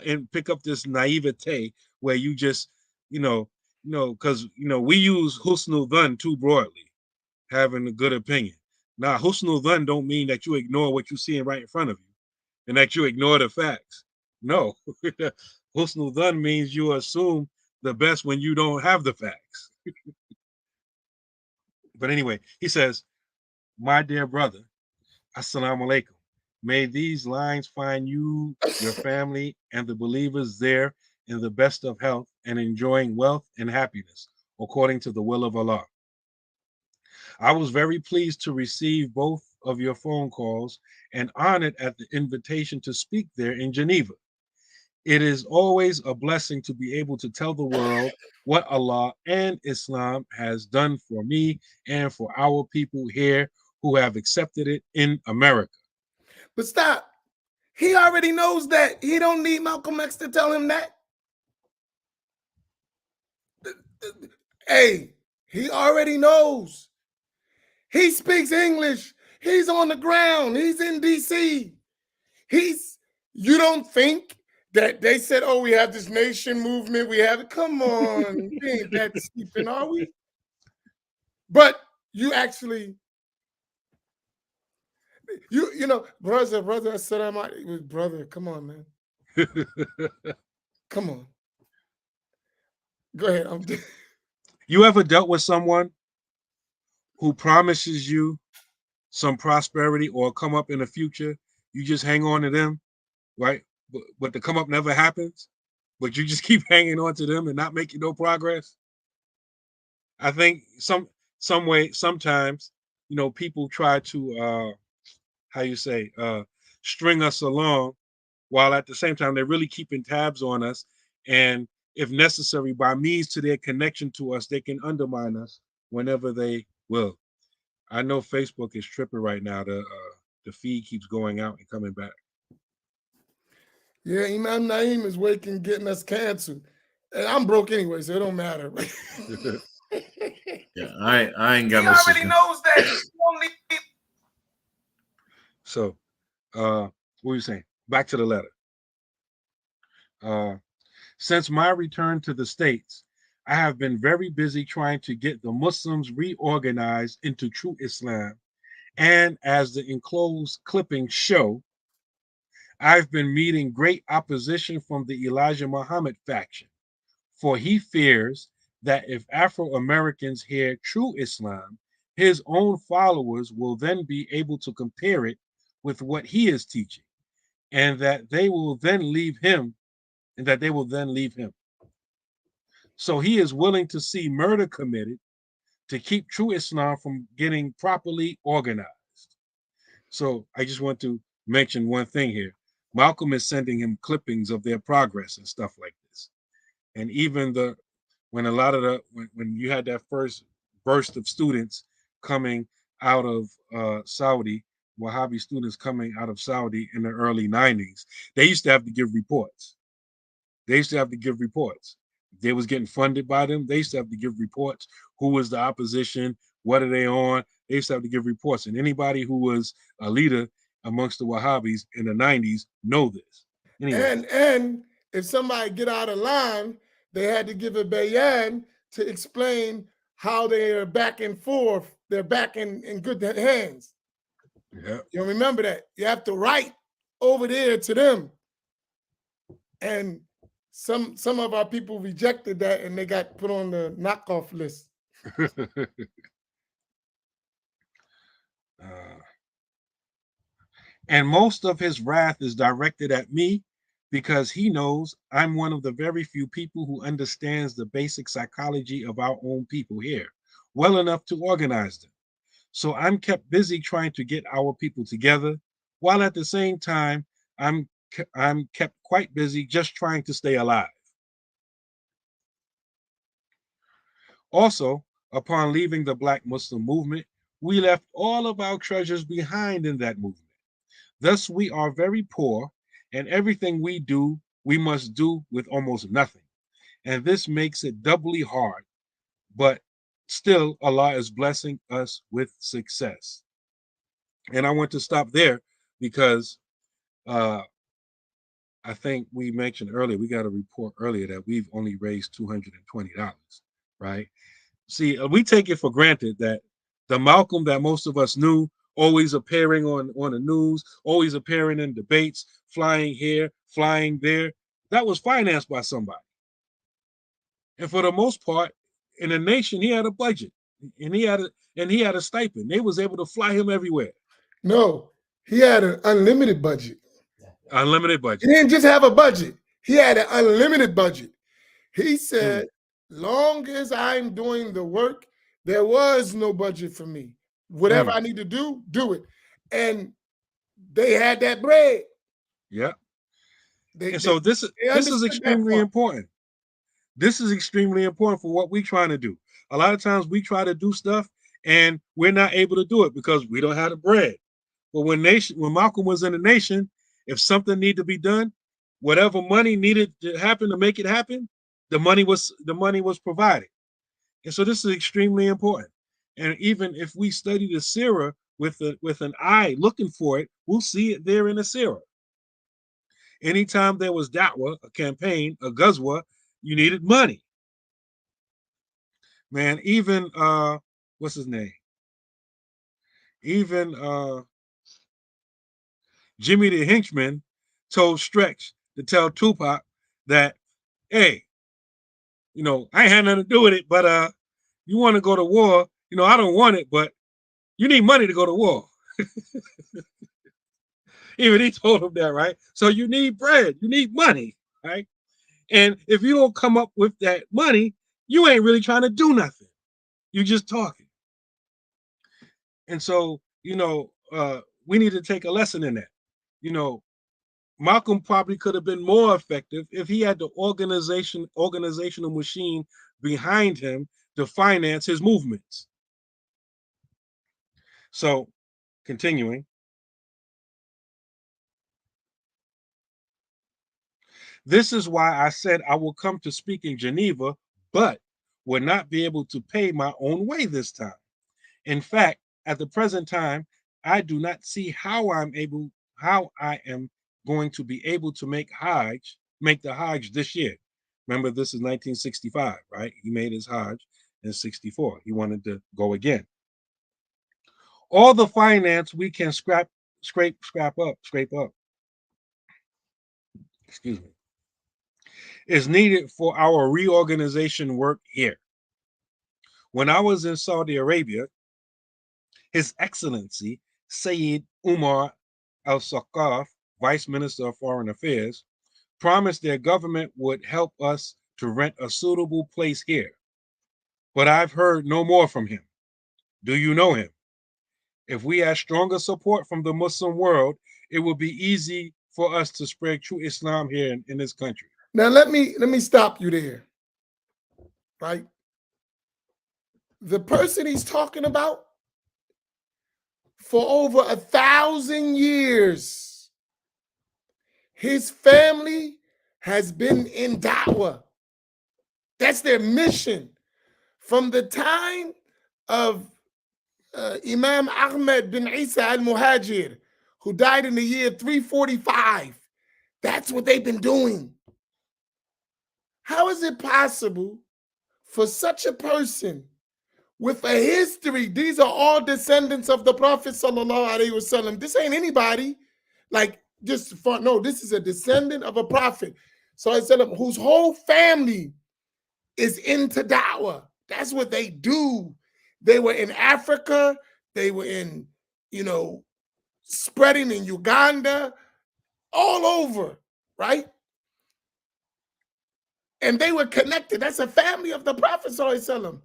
and pick up this naivete where you just, because we use husnul dhan too broadly, having a good opinion. Now, husnul dhan don't mean that you ignore what you're seeing right in front of you and that you ignore the facts. No, husnul dhan means you assume the best when you don't have the facts. But anyway, he says, my dear brother, assalamu alaikum. May these lines find you, your family, and the believers there in the best of health and enjoying wealth and happiness according to the will of Allah. I was very pleased to receive both of your phone calls and honored at the invitation to speak there in Geneva. It is always a blessing to be able to tell the world what Allah and Islam has done for me and for our people here who have accepted it in America. But stop. He already knows that. He don't need Malcolm X to tell him that. Hey, he already knows. He speaks English. He's on the ground. He's in DC. You don't think that they said, oh, we have this nation movement. We have it. Come on. We ain't that sleeping, are we? But you actually, you know, brother, brother, come on, man. Come on. Go ahead. You ever dealt with someone who promises you some prosperity or come up in the future? You just hang on to them, right? But the come up never happens, but you just keep hanging on to them and not making no progress. I think sometimes, people try to, string us along while at the same time they're really keeping tabs on us. And if necessary, by means to their connection to us, they can undermine us whenever they will. I know Facebook is tripping right now. The feed keeps going out and coming back. Yeah, Imam Naeem is getting us canceled. And I'm broke anyway, so it don't matter. Yeah, I ain't got he no already system. knows that. So, what were you saying? Back to the letter. Since my return to the States, I have been very busy trying to get the Muslims reorganized into true Islam. And as the enclosed clippings show, I've been meeting great opposition from the Elijah Muhammad faction, for he fears that if Afro-Americans hear true Islam, his own followers will then be able to compare it with what he is teaching, and that they will then leave him. So he is willing to see murder committed to keep true Islam from getting properly organized. So I just want to mention one thing here. Malcolm is sending him clippings of their progress and stuff like this. And even when you had that first burst of students coming out of Saudi, Wahhabi students coming out of Saudi in the early 90s, they used to have to give reports. They was getting funded by them. They used to have to give reports. Who was the opposition? What are they on? They used to have to give reports. And anybody who was a leader amongst the Wahhabis in the 90s know this. Anyway. And if somebody get out of line, they had to give a bayan to explain how they are back and forth. They're back in good hands. Yeah. You remember that. You have to write over there to them. And some of our people rejected that and they got put on the knockoff list. And most of his wrath is directed at me because he knows I'm one of the very few people who understands the basic psychology of our own people here well enough to organize them. So I'm kept busy trying to get our people together, while at the same time I'm kept quite busy just trying to stay alive. Also, upon leaving the Black Muslim movement, we left all of our treasures behind in that movement. Thus, we are very poor, and everything we do, we must do with almost nothing. And this makes it doubly hard, but still, Allah is blessing us with success. And I want to stop there because I think we mentioned earlier, we got a report earlier that we've only raised $220, right? See, we take it for granted that the Malcolm that most of us knew, always appearing on the news, always appearing in debates, flying here, flying there, that was financed by somebody. And for the most part, in the nation, he had a budget and he had a stipend. They was able to fly him everywhere. No, he had an unlimited budget. Unlimited budget. He didn't just have a budget. He had an unlimited budget. He said, long as I'm doing the work, there was no budget for me. Whatever I need to do it. And they had that bread. Yeah. So this is extremely important. This is extremely important for what we're trying to do. A lot of times we try to do stuff and we're not able to do it because we don't have the bread. But when Malcolm was in the nation, if something needed to be done, whatever money needed to happen to make it happen, the money was provided. And so this is extremely important. And even if we study the Sirah with an eye looking for it, we'll see it there in the Sirah. Anytime there was da'wah, a campaign, a ghazwa, you needed money. Man, even what's his name? Even Jimmy the Henchman told Stretch to tell Tupac that, hey, I ain't had nothing to do with it, but you want to go to war, I don't want it, but you need money to go to war. Even he told him that, right? So you need bread, you need money, right? And if you don't come up with that money, you ain't really trying to do nothing. You're just talking. And so, we need to take a lesson in that. Malcolm probably could have been more effective if he had the organizational machine behind him to finance his movements. So, continuing. This is why I said I will come to speak in Geneva, but will not be able to pay my own way this time. In fact, at the present time, I do not see how I am going to be able to make the Hajj this year. Remember, this is 1965, right? He made his Hajj in 64. He wanted to go again. All the finance we can scrape up, excuse me, is needed for our reorganization work here. When I was in Saudi Arabia, His Excellency Sayyid Umar al-Saqaf, Vice Minister of Foreign Affairs, promised their government would help us to rent a suitable place here. But I've heard no more from him. Do you know him? If we had stronger support from the Muslim world, it would be easy for us to spread true Islam here in this country. Now let me stop you there. Right? The person he's talking about, for over 1,000 years, his family has been in da'wah. That's their mission. From the time of Imam Ahmed bin Isa al-Muhajir, who died in the year 345, That's what they've been doing. How is it possible for such a person with a history? These are all descendants of the Prophet sallallahu alaihi wasallam. This ain't anybody like just for no. This is a descendant of a prophet, so whose whole family is into da'wah. That's what they do. They were in Africa. They were in, spreading in Uganda, all over, right? And they were connected. That's a family of the Prophet sallallahu alaihi wasallam.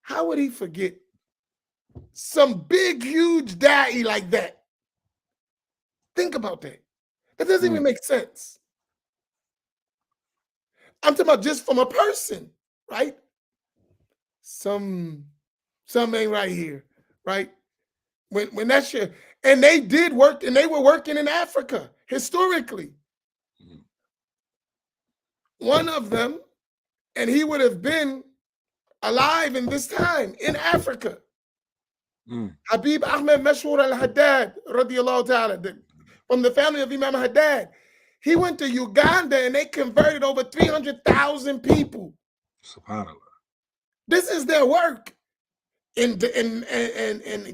How would he forget some big, huge da'i like that? Think about that. That doesn't even make sense. I'm talking about just from a person, right? Some ain't right here, right? When that shit, and they did work, and they were working in Africa historically. One of them, and he would have been alive in this time in Africa. Habib Ahmed Mashhur al-Haddad, radiallahu ta'ala, from the family of Imam Haddad. He went to Uganda and they converted over 300,000 people. SubhanAllah. This is their work in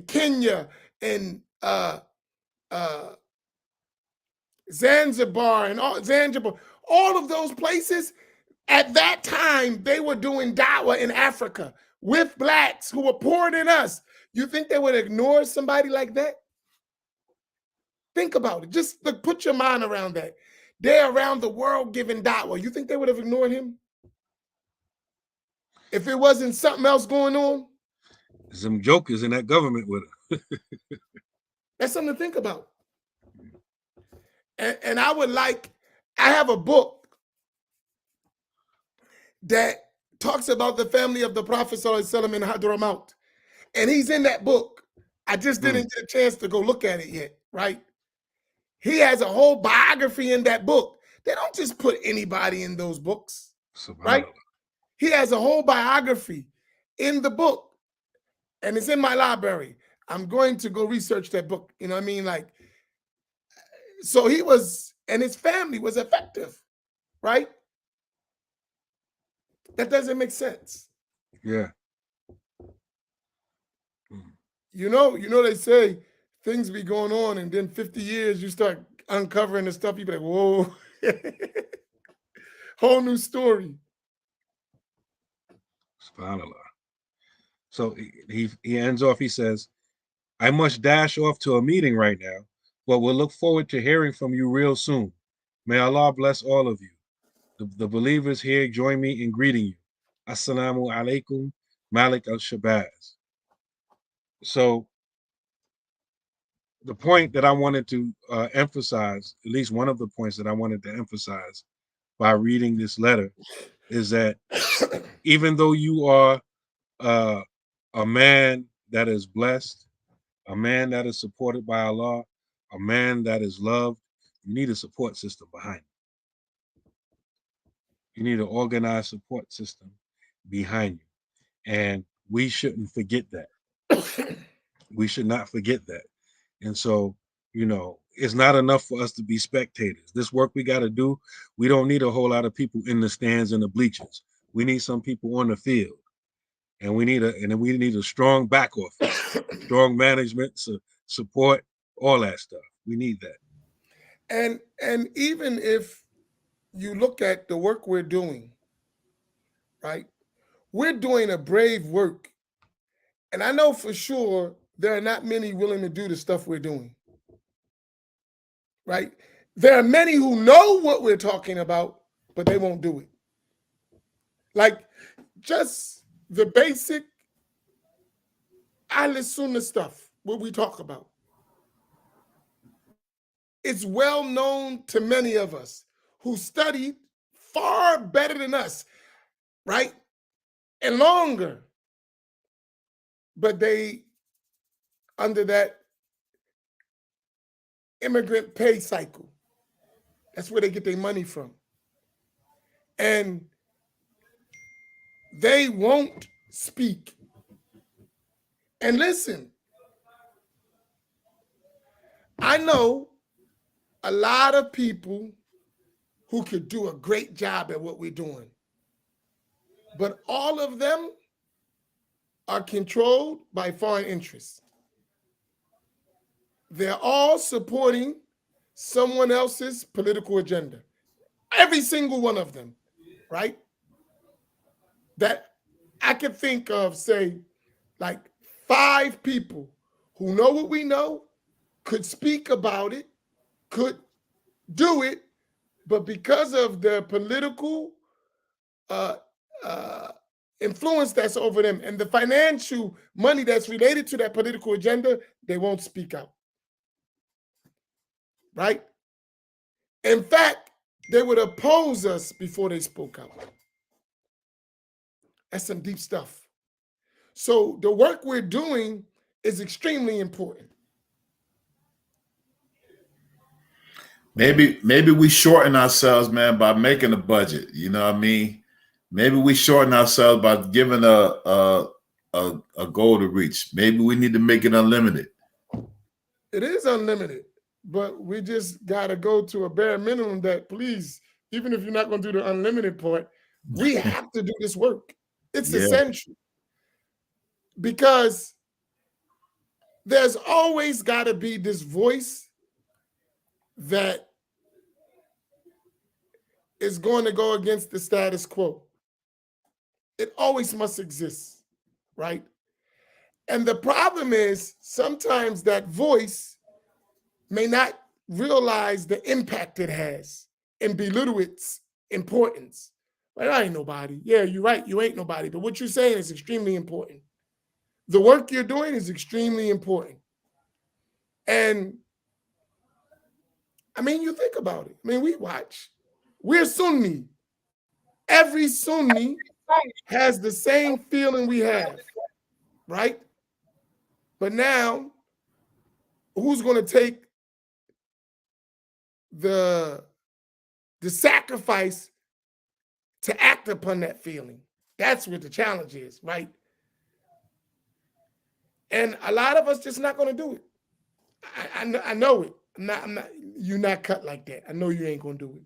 Kenya and Zanzibar and all of those places. At that time, they were doing da'wah in Africa with blacks who were poorer than us. You think they would ignore somebody like that? Think about it. Just put your mind around that. They're around the world giving da'wah. You think they would have ignored him? If it wasn't something else going on? Some jokers in that government with him. That's something to think about. And I have a book that talks about the family of the Prophet ﷺ in Hadramaut. And he's in that book. I just didn't get a chance to go look at it yet, right? He has a whole biography in that book. They don't just put anybody in those books, right? He has a whole biography in the book, and it's in my library. I'm going to go research that book. You know what I mean? Like, so he was, and his family was effective, right? That doesn't make sense. Yeah. You know, they say things be going on, and then 50 years you start uncovering the stuff. You be like, whoa, whole new story. SubhanAllah. So he ends off, he says, I must dash off to a meeting right now, but we'll look forward to hearing from you real soon. May Allah bless all of you. The believers here join me in greeting you. Assalamu alaikum, Malik al-Shabazz. So the point that I wanted to emphasize, at least one of the points that I wanted to emphasize by reading this letter, is that even though you are a man that is blessed, a man that is supported by Allah, a man that is loved, you need a support system behind you. You need an organized support system behind you. And we shouldn't forget that. We should not forget that. And so, it's not enough for us to be spectators. This work we got to do, we don't need a whole lot of people in the stands and the bleachers. We need some people on the field. And we need a strong back office, strong management, support, all that stuff. We need that. And even if you look at the work we're doing, right? We're doing a brave work. And I know for sure there are not many willing to do the stuff we're doing, right? There are many who know what we're talking about, but they won't do it. Like just the basic Ahl Sunnah stuff, what we talk about. It's well known to many of us who studied far better than us, right? And longer. But they, under that immigrant pay cycle, that's where they get their money from. And they won't speak. And listen, I know a lot of people who could do a great job at what we're doing. But all of them are controlled by foreign interests. They're all supporting someone else's political agenda. Every single one of them, right? That I could think of, say, like 5 people who know what we know, could speak about it, could do it, but because of the political influence that's over them and the financial money that's related to that political agenda, they won't speak out. Right? In fact, they would oppose us before they spoke out. That's some deep stuff. So the work we're doing is extremely important. Maybe we shorten ourselves, man, by making a budget. You know what I mean? Maybe we shorten ourselves by giving a goal to reach. Maybe we need to make it unlimited. It is unlimited, but we just got to go to a bare minimum that, please, even if you're not going to do the unlimited part, we have to do this work. It's essential. Because there's always got to be this voice that is going to go against the status quo. It always must exist, right? And the problem is sometimes that voice may not realize the impact it has and belittle its importance. Well, I ain't nobody. Yeah, you're right. You ain't nobody. But what you're saying is extremely important. The work you're doing is extremely important. And I mean, you think about it. I mean, we watch. We're Sunni. Every Sunni has the same feeling we have, right? But now, who's going to take the sacrifice to act upon that feeling? That's what the challenge is, right? And a lot of us just not going to do it. I know it. You're not cut like that. I know you ain't going to do it.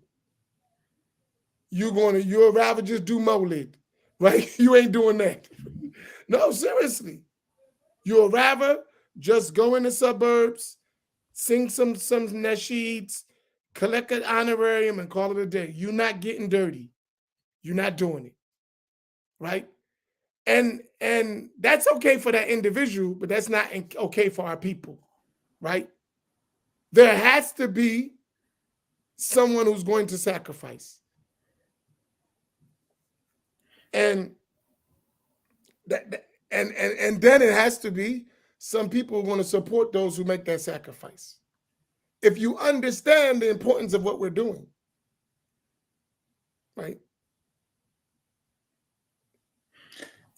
You'll rather just do Mawlid, right? You ain't doing that. No, seriously. You'll rather just go in the suburbs, sing some nasheeds, collect an honorarium, and call it a day. You're not getting dirty. You're not doing it, right? And that's okay for that individual, but that's not okay for our people, right? There has to be someone who's going to sacrifice. And and then it has to be some people who want to support those who make that sacrifice. If you understand the importance of what we're doing, right?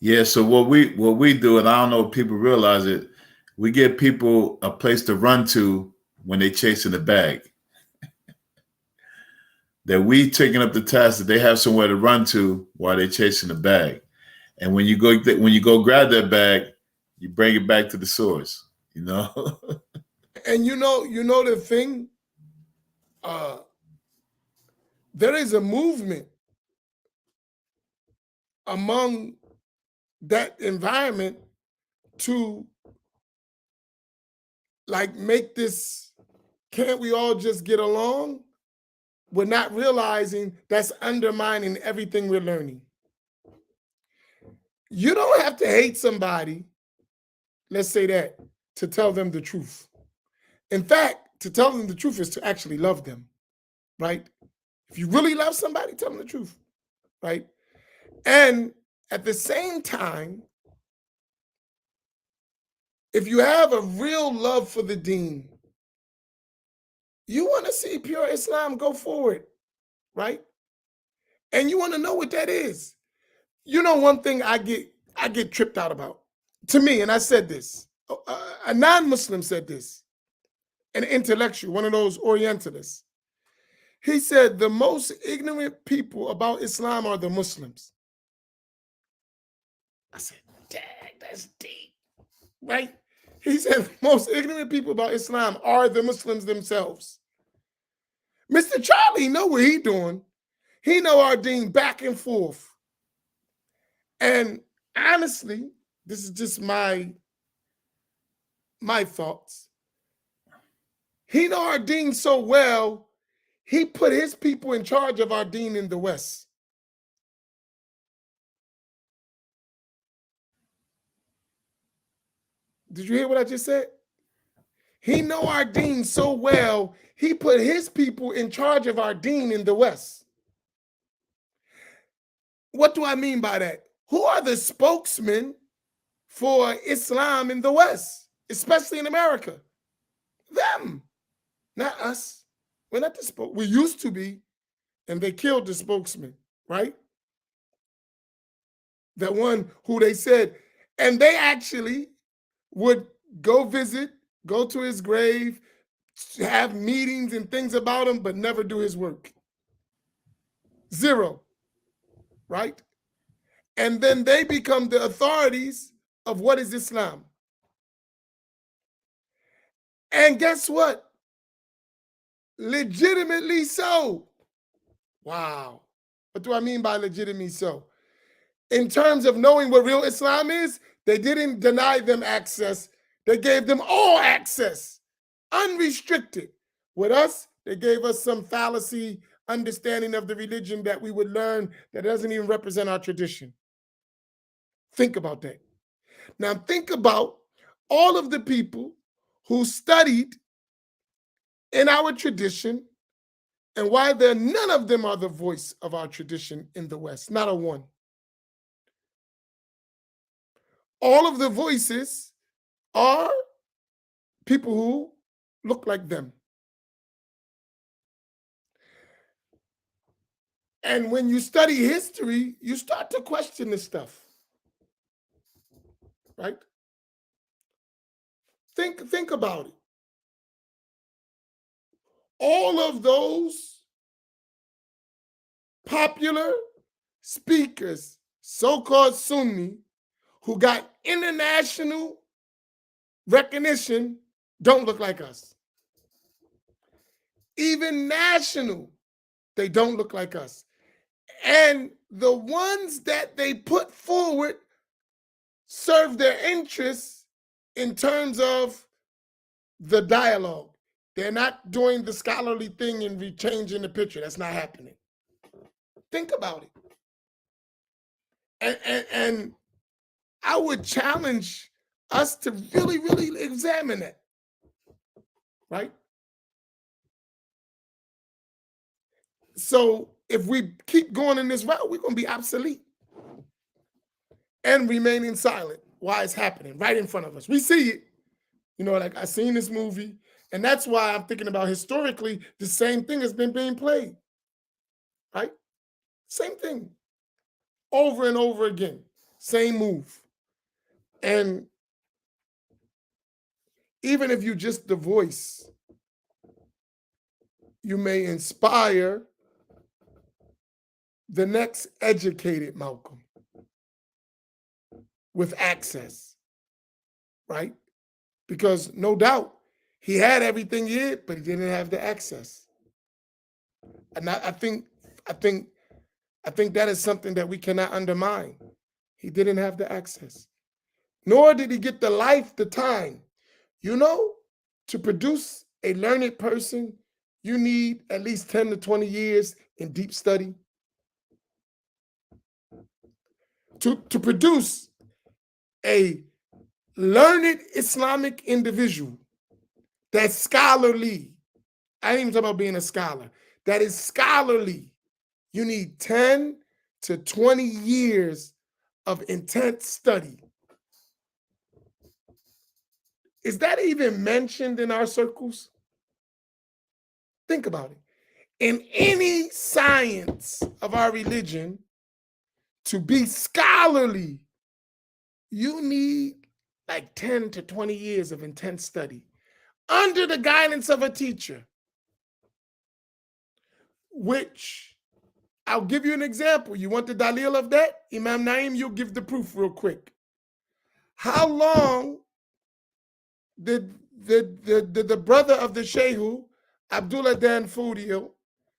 Yeah, so what we do, and I don't know if people realize it, we give people a place to run to when they're chasing the bag. That we taking up the task that they have somewhere to run to while they're chasing the bag. And when you go grab that bag, you bring it back to the source, you know? And you know the thing, there is a movement among that environment to like make this, can't we all just get along? We're not realizing that's undermining everything we're learning. You don't have to hate somebody, let's say that, to tell them the truth. In fact, to tell them the truth is to actually love them, right? If you really love somebody, tell them the truth, right? And at the same time, if you have a real love for the deen, you want to see pure Islam go forward, right? And you want to know what that is. You know, one thing I get tripped out about, to me, and I said this, a non-Muslim said this, an intellectual, one of those Orientalists. He said the most ignorant people about Islam are the Muslims. I said, dang, that's deep, right? He said the most ignorant people about Islam are the Muslims themselves. Mr. Charlie know what he doing. He know our deen back and forth. And honestly, this is just my thoughts. He know our deen so well, he put his people in charge of our deen in the West. Did you hear what I just said? He know our deen so well, he put his people in charge of our deen in the West. What do I mean by that? Who are the spokesmen for Islam in the West, especially in America? Them, not us. We're not the spokesman. We used to be, and they killed the spokesman, right? The one who they said, and they actually would go visit, go to his grave, have meetings and things about him, but never do his work. Zero, right? And then they become the authorities of what is Islam. And guess what? Legitimately so. Wow. What do I mean by legitimately so? In terms of knowing what real Islam is, they didn't deny them access. They gave them all access, unrestricted. With us, they gave us some fallacy understanding of the religion that we would learn that doesn't even represent our tradition. Think about that. Now think about all of the people who studied in our tradition and why none of them are the voice of our tradition in the West, not a one. All of the voices are people who look like them. And when you study history, you start to question this stuff, right? Think about it. All of those popular speakers, so-called Sunni, who got international recognition, don't look like us. Even national, they don't look like us. And the ones that they put forward serve their interests in terms of the dialogue. They're not doing the scholarly thing and changing the picture. That's not happening. Think about it. And I would challenge us to really, really examine it, right? So if we keep going in this route, we're going to be obsolete and remaining silent while it's happening right in front of us. We see it. You know, like I seen this movie, and that's why I'm thinking about historically, the same thing has been being played, right? Same thing over and over again, same move. And even if you just the voice, you may inspire the next educated Malcolm with access, right? Because no doubt he had everything he had, but he didn't have the access. And I think that is something that we cannot undermine. He didn't have the access, nor did he get the time. You know, to produce a learned person, you need at least 10 to 20 years in deep study. To produce a learned Islamic individual that's scholarly, I ain't even talking about being a scholar, that is scholarly, you need 10 to 20 years of intense study. Is that even mentioned in our circles? Think about it. In any science of our religion, to be scholarly, you need like 10 to 20 years of intense study under the guidance of a teacher, which I'll give you an example. You want the dalil of that? Imam Naim, you'll give the proof real quick. How long did the brother of the Shehu, Abdullah Dan Fudio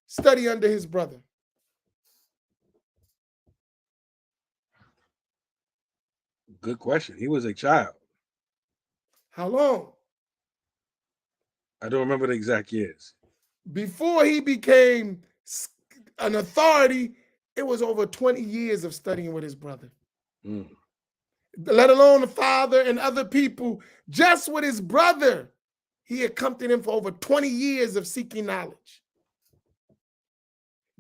study under his brother? Good question. He was a child. How long? I don't remember the exact years. Before he became an authority, it was over 20 years of studying with his brother. Mm. Let alone the father and other people. Just with his brother, he accompanied him for over 20 years of seeking knowledge.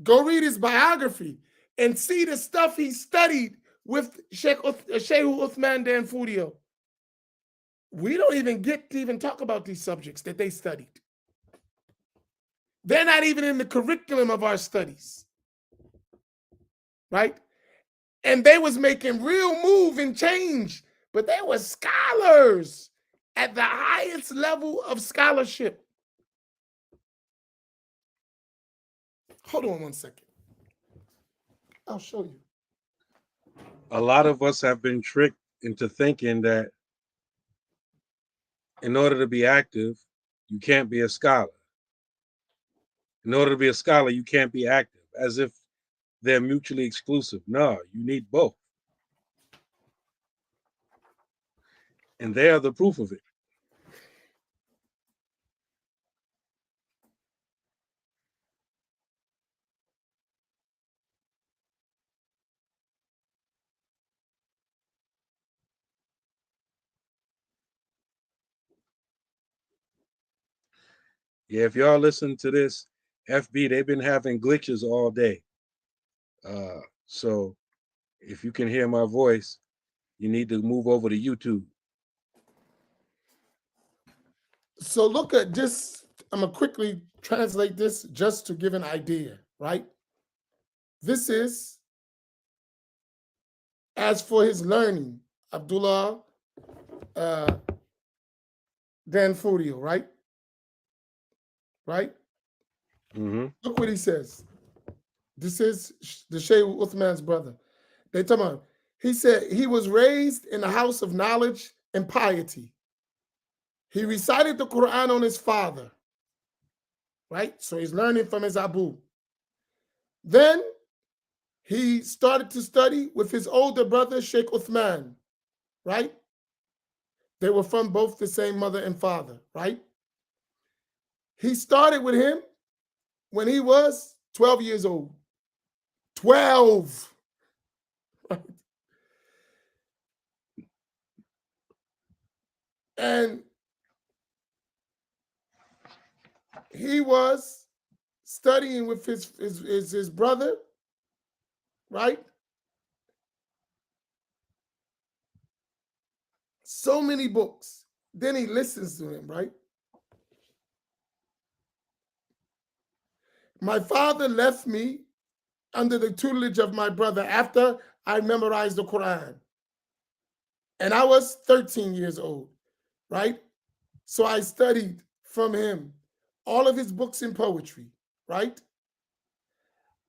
Go read his biography and see the stuff he studied with Sheikh Uthman Dan Fudio. We don't even get to even talk about these subjects that they studied. They're not even in the curriculum of our studies, right? And they was making real move and change, but they were scholars at the highest level of scholarship. Hold on one second. I'll show you. A lot of us have been tricked into thinking that in order to be active, you can't be a scholar. In order to be a scholar, you can't be active, as if they're mutually exclusive. No, you need both. And they are the proof of it. Yeah, if y'all listen to this, FB, they've been having glitches all day. So if you can hear my voice, you need to move over to YouTube. So look at this. I'm going to quickly translate this just to give an idea, right? This is, as for his learning, Abdullah Dan Fudio, right? Right? Mm-hmm. Look what he says. This is the Shaykh Uthman's brother. They talk about, he said he was raised in a house of knowledge and piety. He recited the Quran on his father, right? So he's learning from his Abu. Then he started to study with his older brother, Sheikh Uthman, right? They were from both the same mother and father, right? He started with him when he was 12 years old. 12. Right? And he was studying with his brother, right? So many books. Then he listens to him, right? My father left me under the tutelage of my brother after I memorized the Quran. And I was 13 years old, right? So I studied from him all of his books in poetry, right?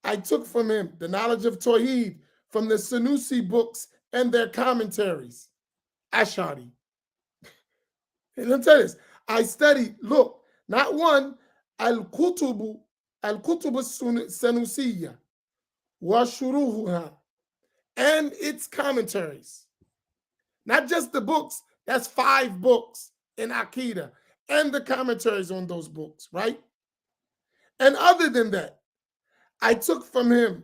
I took from him the knowledge of Tawheed from the Sanusi books and their commentaries, Ashari. And let me tell you this, I studied, look, not one, Al-Kutubu Sanusiya, wa Shuruhuha, and its commentaries. Not just the books, that's 5 books in Aqidah, and the commentaries on those books, right? And other than that, I took from him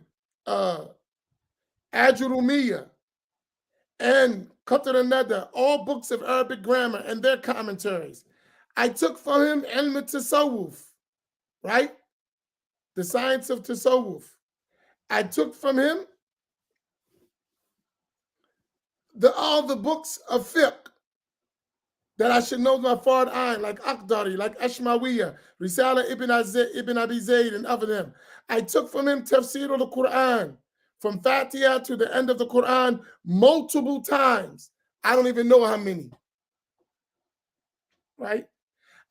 Ajurumiyya and Qatr al-Nada, all books of Arabic grammar and their commentaries. I took from him Ilm al-Tasawwuf, right? The science of Tasawwuf. I took from him all the books of fiqh that I should know my fard ayn, like Akhdari, like Ashmawiyya, Risala ibn Abi Zayd, and other them. I took from him Tafsir of the Quran, from Fatiha to the end of the Quran, multiple times. I don't even know how many. Right?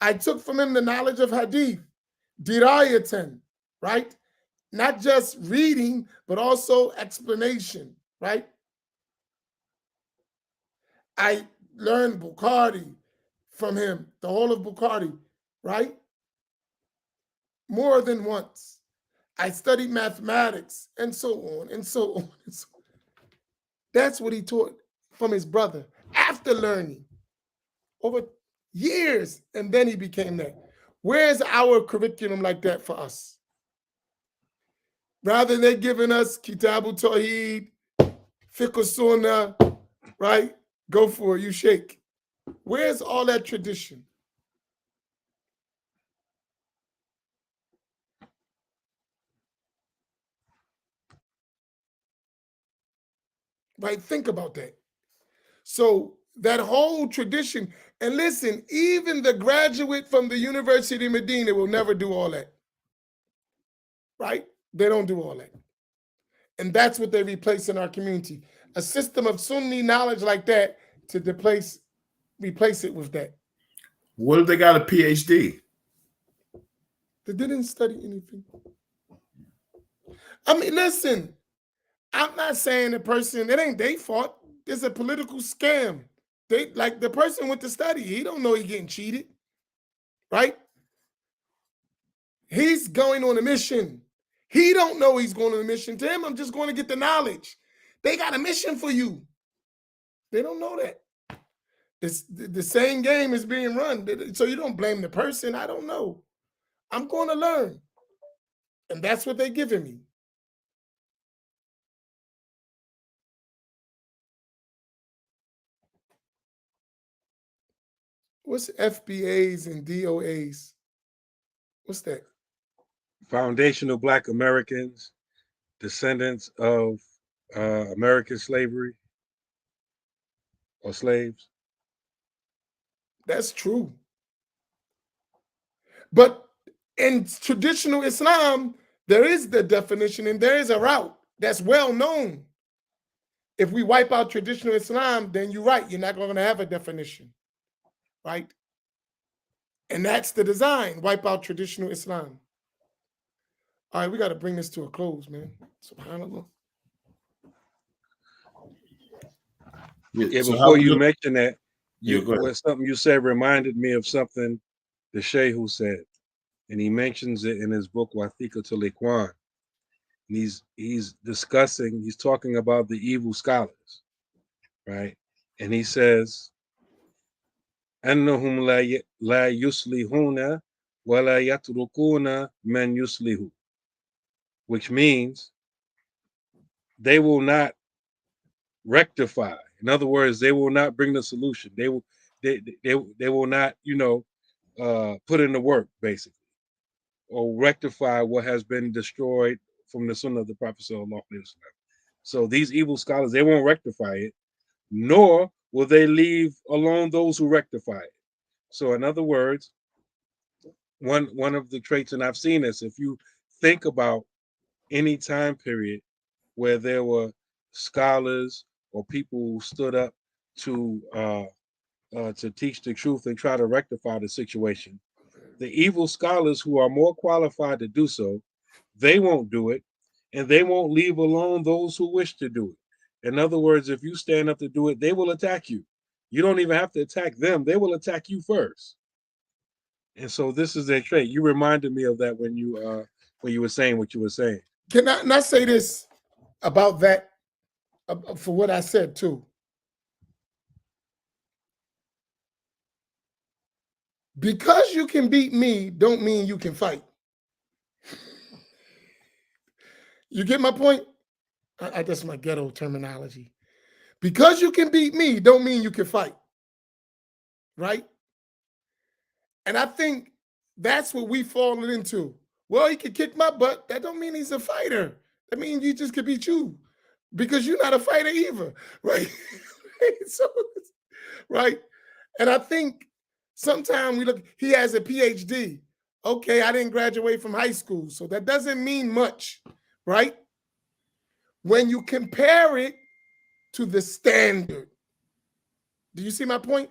I took from him the knowledge of Hadith, Dirayatan, right? Not just reading, but also explanation, right? I learned Bukhari from him, the whole of Bukhari, right? more than once. I studied mathematics and so on and so on and so on. That's what he taught from his brother after learning over years, and then he became that. Where's our curriculum like that for us? Rather than giving us Kitabu Tawheed, Fiqh Sunnah, right? Go for it, you shake. Where's all that tradition? Right? Think about that. So that whole tradition, and listen, even the graduate from the University of Medina will never do all that. Right? They don't do all that. And that's what they replace in our community. A system of Sunni knowledge like that to replace it with that. What if they got a PhD? They didn't study anything. I mean, listen, I'm not saying the person, it ain't their fault. It's a political scam. They like the person went to study. He don't know he's getting cheated. Right? He's going on a mission. He don't know he's going on a mission. To him, I'm just going to get the knowledge. They got a mission for you. They don't know that. It's the same game is being run. So you don't blame the person. I don't know. I'm going to learn. And that's what they're giving me. What's FBAs and DOAs? What's that? Foundational Black Americans, descendants of American slavery or slaves. That's true. But in traditional Islam, there is the definition and there is a route that's well known. If we wipe out traditional Islam, then you're right. You're not going to have a definition, right? And that's the design, wipe out traditional Islam. All right, we got to bring this to a close, man. SubhanAllah. Yeah, so before you mention that, something you said reminded me of something the Shehu said. And he mentions it in his book, Wathiqatul Ikhwan. And he's talking about the evil scholars, right? And he says, أنهم لا يصلحون ولا يتركون من يصلح, which means they will not rectify. In other words, they will not bring the solution. They will not, put in the work, basically, or rectify what has been destroyed from the Sunnah of the Prophet Sallallahu Alaihi Wasallam. So these evil scholars, they won't rectify it, nor will they leave alone those who rectify it. So in other words, one of the traits, and I've seen this, if you think about any time period where there were scholars or people who stood up to teach the truth and try to rectify the situation, the evil scholars who are more qualified to do so, they won't do it, and they won't leave alone those who wish to do it. In other words, if you stand up to do it, they will attack you. You don't even have to attack them. They will attack you first. And so this is their trait. You reminded me of that when you were saying what you were saying. Can I not say this about that for what I said too? Because you can beat me, don't mean you can fight. You get my point? That's my ghetto terminology. Because you can beat me, don't mean you can fight. Right? And I think that's what we fallen into. Well, he could kick my butt. That don't mean he's a fighter. That means he just could beat you because you're not a fighter either. Right? So, right? And I think sometimes we look, he has a PhD. Okay, I didn't graduate from high school, so that doesn't mean much, right? When you compare it to the standard. Do you see my point?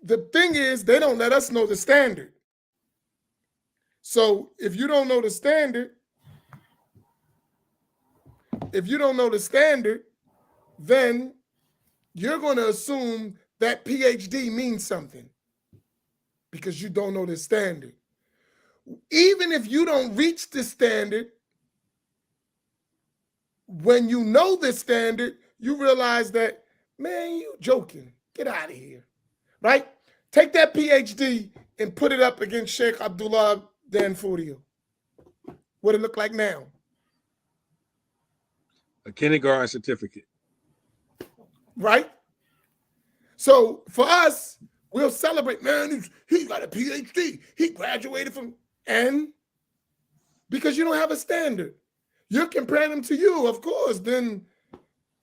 The thing is, they don't let us know the standard. So if you don't know the standard, then you're going to assume that PhD means something because you don't know the standard. even if you don't reach the standard, when you know the standard, you realize that, man, you joking. Get out of here, right? Take that PhD and put it up against Sheikh Abdullah Danfodio. What it look like now? A kindergarten certificate. Right? So for us, we'll celebrate, man, he got a PhD. He graduated from, and because you don't have a standard. You're comparing him to you, of course, then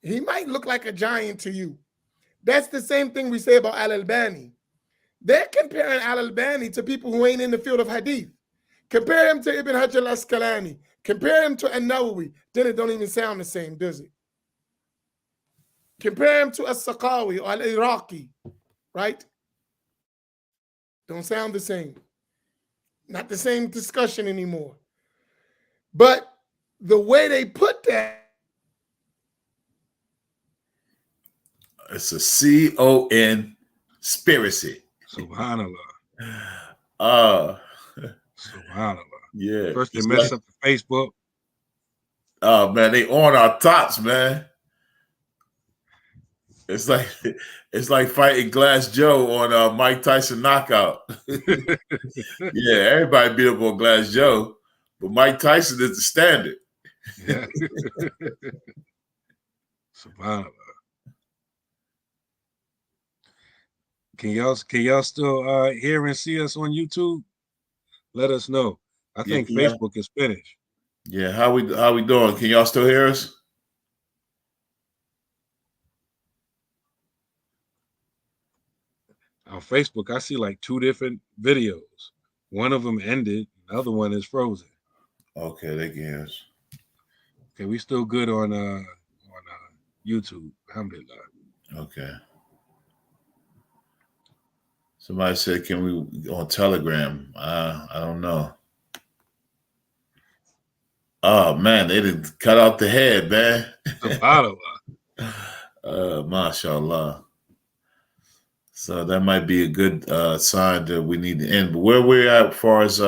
he might look like a giant to you. That's the same thing we say about Al-Albani. They're comparing Al-Albani to people who ain't in the field of hadith. Compare him to Ibn Hajar al-Asqalani. Compare him to An-Nawawi. Then it don't even sound the same, does it? Compare him to As-Saqawi or Al-Iraqi, right? Don't sound the same. Not the same discussion anymore. But the way they put that, it's a C-O-N conspiracy. Subhanallah. Subhanallah. Yeah. First they mess up the Facebook. Oh man, they on our tops, man. It's like fighting Glass Joe on Mike Tyson knockout. Yeah, everybody beat up on Glass Joe, but Mike Tyson is the standard. Yeah. Subhanallah. Can y'all still hear and see us on YouTube? Let us know. I think Facebook is finished. Yeah, how we doing? Can y'all still hear us? On Facebook, I see like 2 different videos. One of them ended, the other one is frozen. Okay, they can hear us. Okay, we still good on YouTube. Alhamdulillah. Okay. Somebody said, "Can we on Telegram?" I don't know. Oh man, they didn't cut out the head, man. Mashallah. So that might be a good sign that we need to end. But where we're at as far as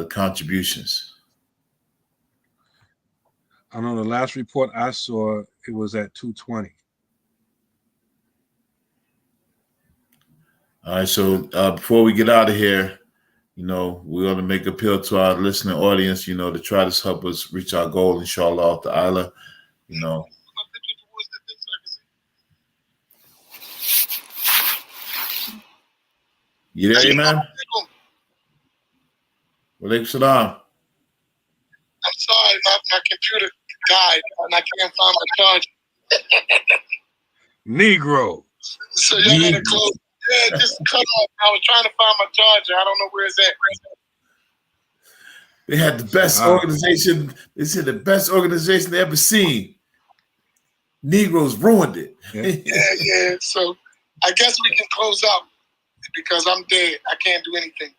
contributions? I know the last report I saw, it was at 220. All right, so before we get out of here, you know, we're going to make appeal to our listening audience, you know, to try to help us reach our goal, inshallah ta'ala, you know. You there, Imam? Walaikum salam. I'm sorry, my computer died and I can't find my charger. Negro. So y'all gotta close. Yeah, just cut off. I was trying to find my charger. I don't know where it's at. They had the best organization. They said the best organization they ever seen. Negroes ruined it. Yeah. So I guess we can close out because I'm dead. I can't do anything.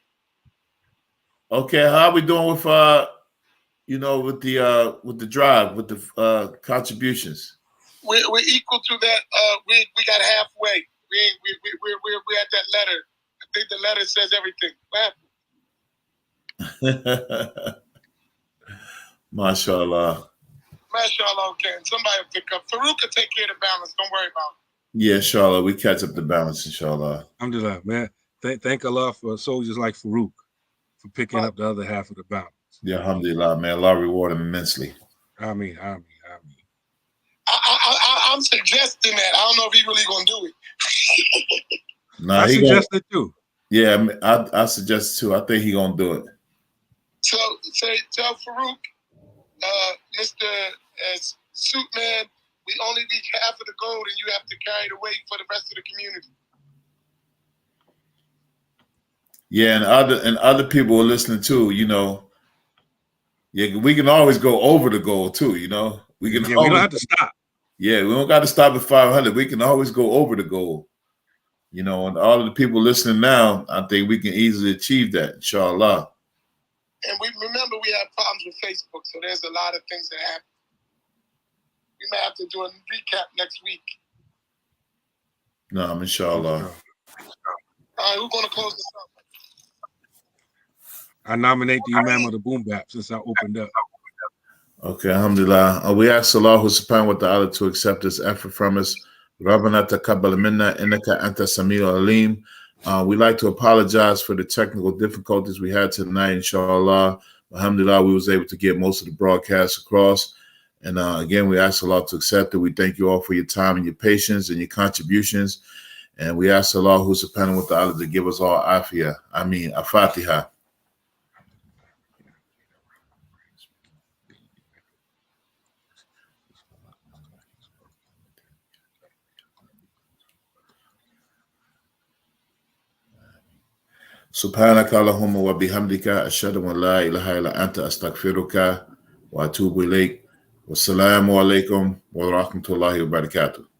Okay, how are we doing with you know, with the drive, with the contributions? We're equal to that. We got halfway. We're at that letter. I think the letter says everything. Mashallah. Mashallah, okay. Somebody will pick up. Farouk will take care of the balance. Don't worry about it. Yeah, inshallah. We catch up the balance, inshallah. Alhamdulillah, man. Thank Allah for soldiers like Farouk for picking up the other half of the balance. Yeah, alhamdulillah, man. Allah reward him immensely. Amin. I'm suggesting that. I don't know if he really gonna do it. Nah, I suggest it too. Yeah, I suggest it too. I think he gonna do it. So tell Farouk, Mr. Suitman, we only reach half of the gold, and you have to carry the weight for the rest of the community. Yeah, and other people are listening too. You know, yeah, we can always go over the goal too. You know, we don't have to stop. Yeah, we don't got to stop at 500. We can always go over the goal. You know, and all of the people listening now, I think we can easily achieve that, inshallah. And we remember we have problems with Facebook, so there's a lot of things that happen. We may have to do a recap next week. No, inshallah. All right, we're going to close this up. I nominate the Imam of the Boom Bap since I opened up. Okay, alhamdulillah. We ask Allah subhanahu wa ta'ala to accept this effort from us. Rabbana taqabbal minna innaka anta samiul alim. We'd like to apologize for the technical difficulties we had tonight, inshallah. Alhamdulillah, we was able to get most of the broadcast across. And again, we ask Allah to accept it. We thank you all for your time and your patience and your contributions. And we ask Allah subhanahu wa ta'ala to give us all afiyah. Amin. Al-Fatiha. سبحانك اللهم وبحمدك أشهد أن لا إله إلا أنت أستغفرك وأتوب إليك والسلام عليكم ورحمة الله وبركاته.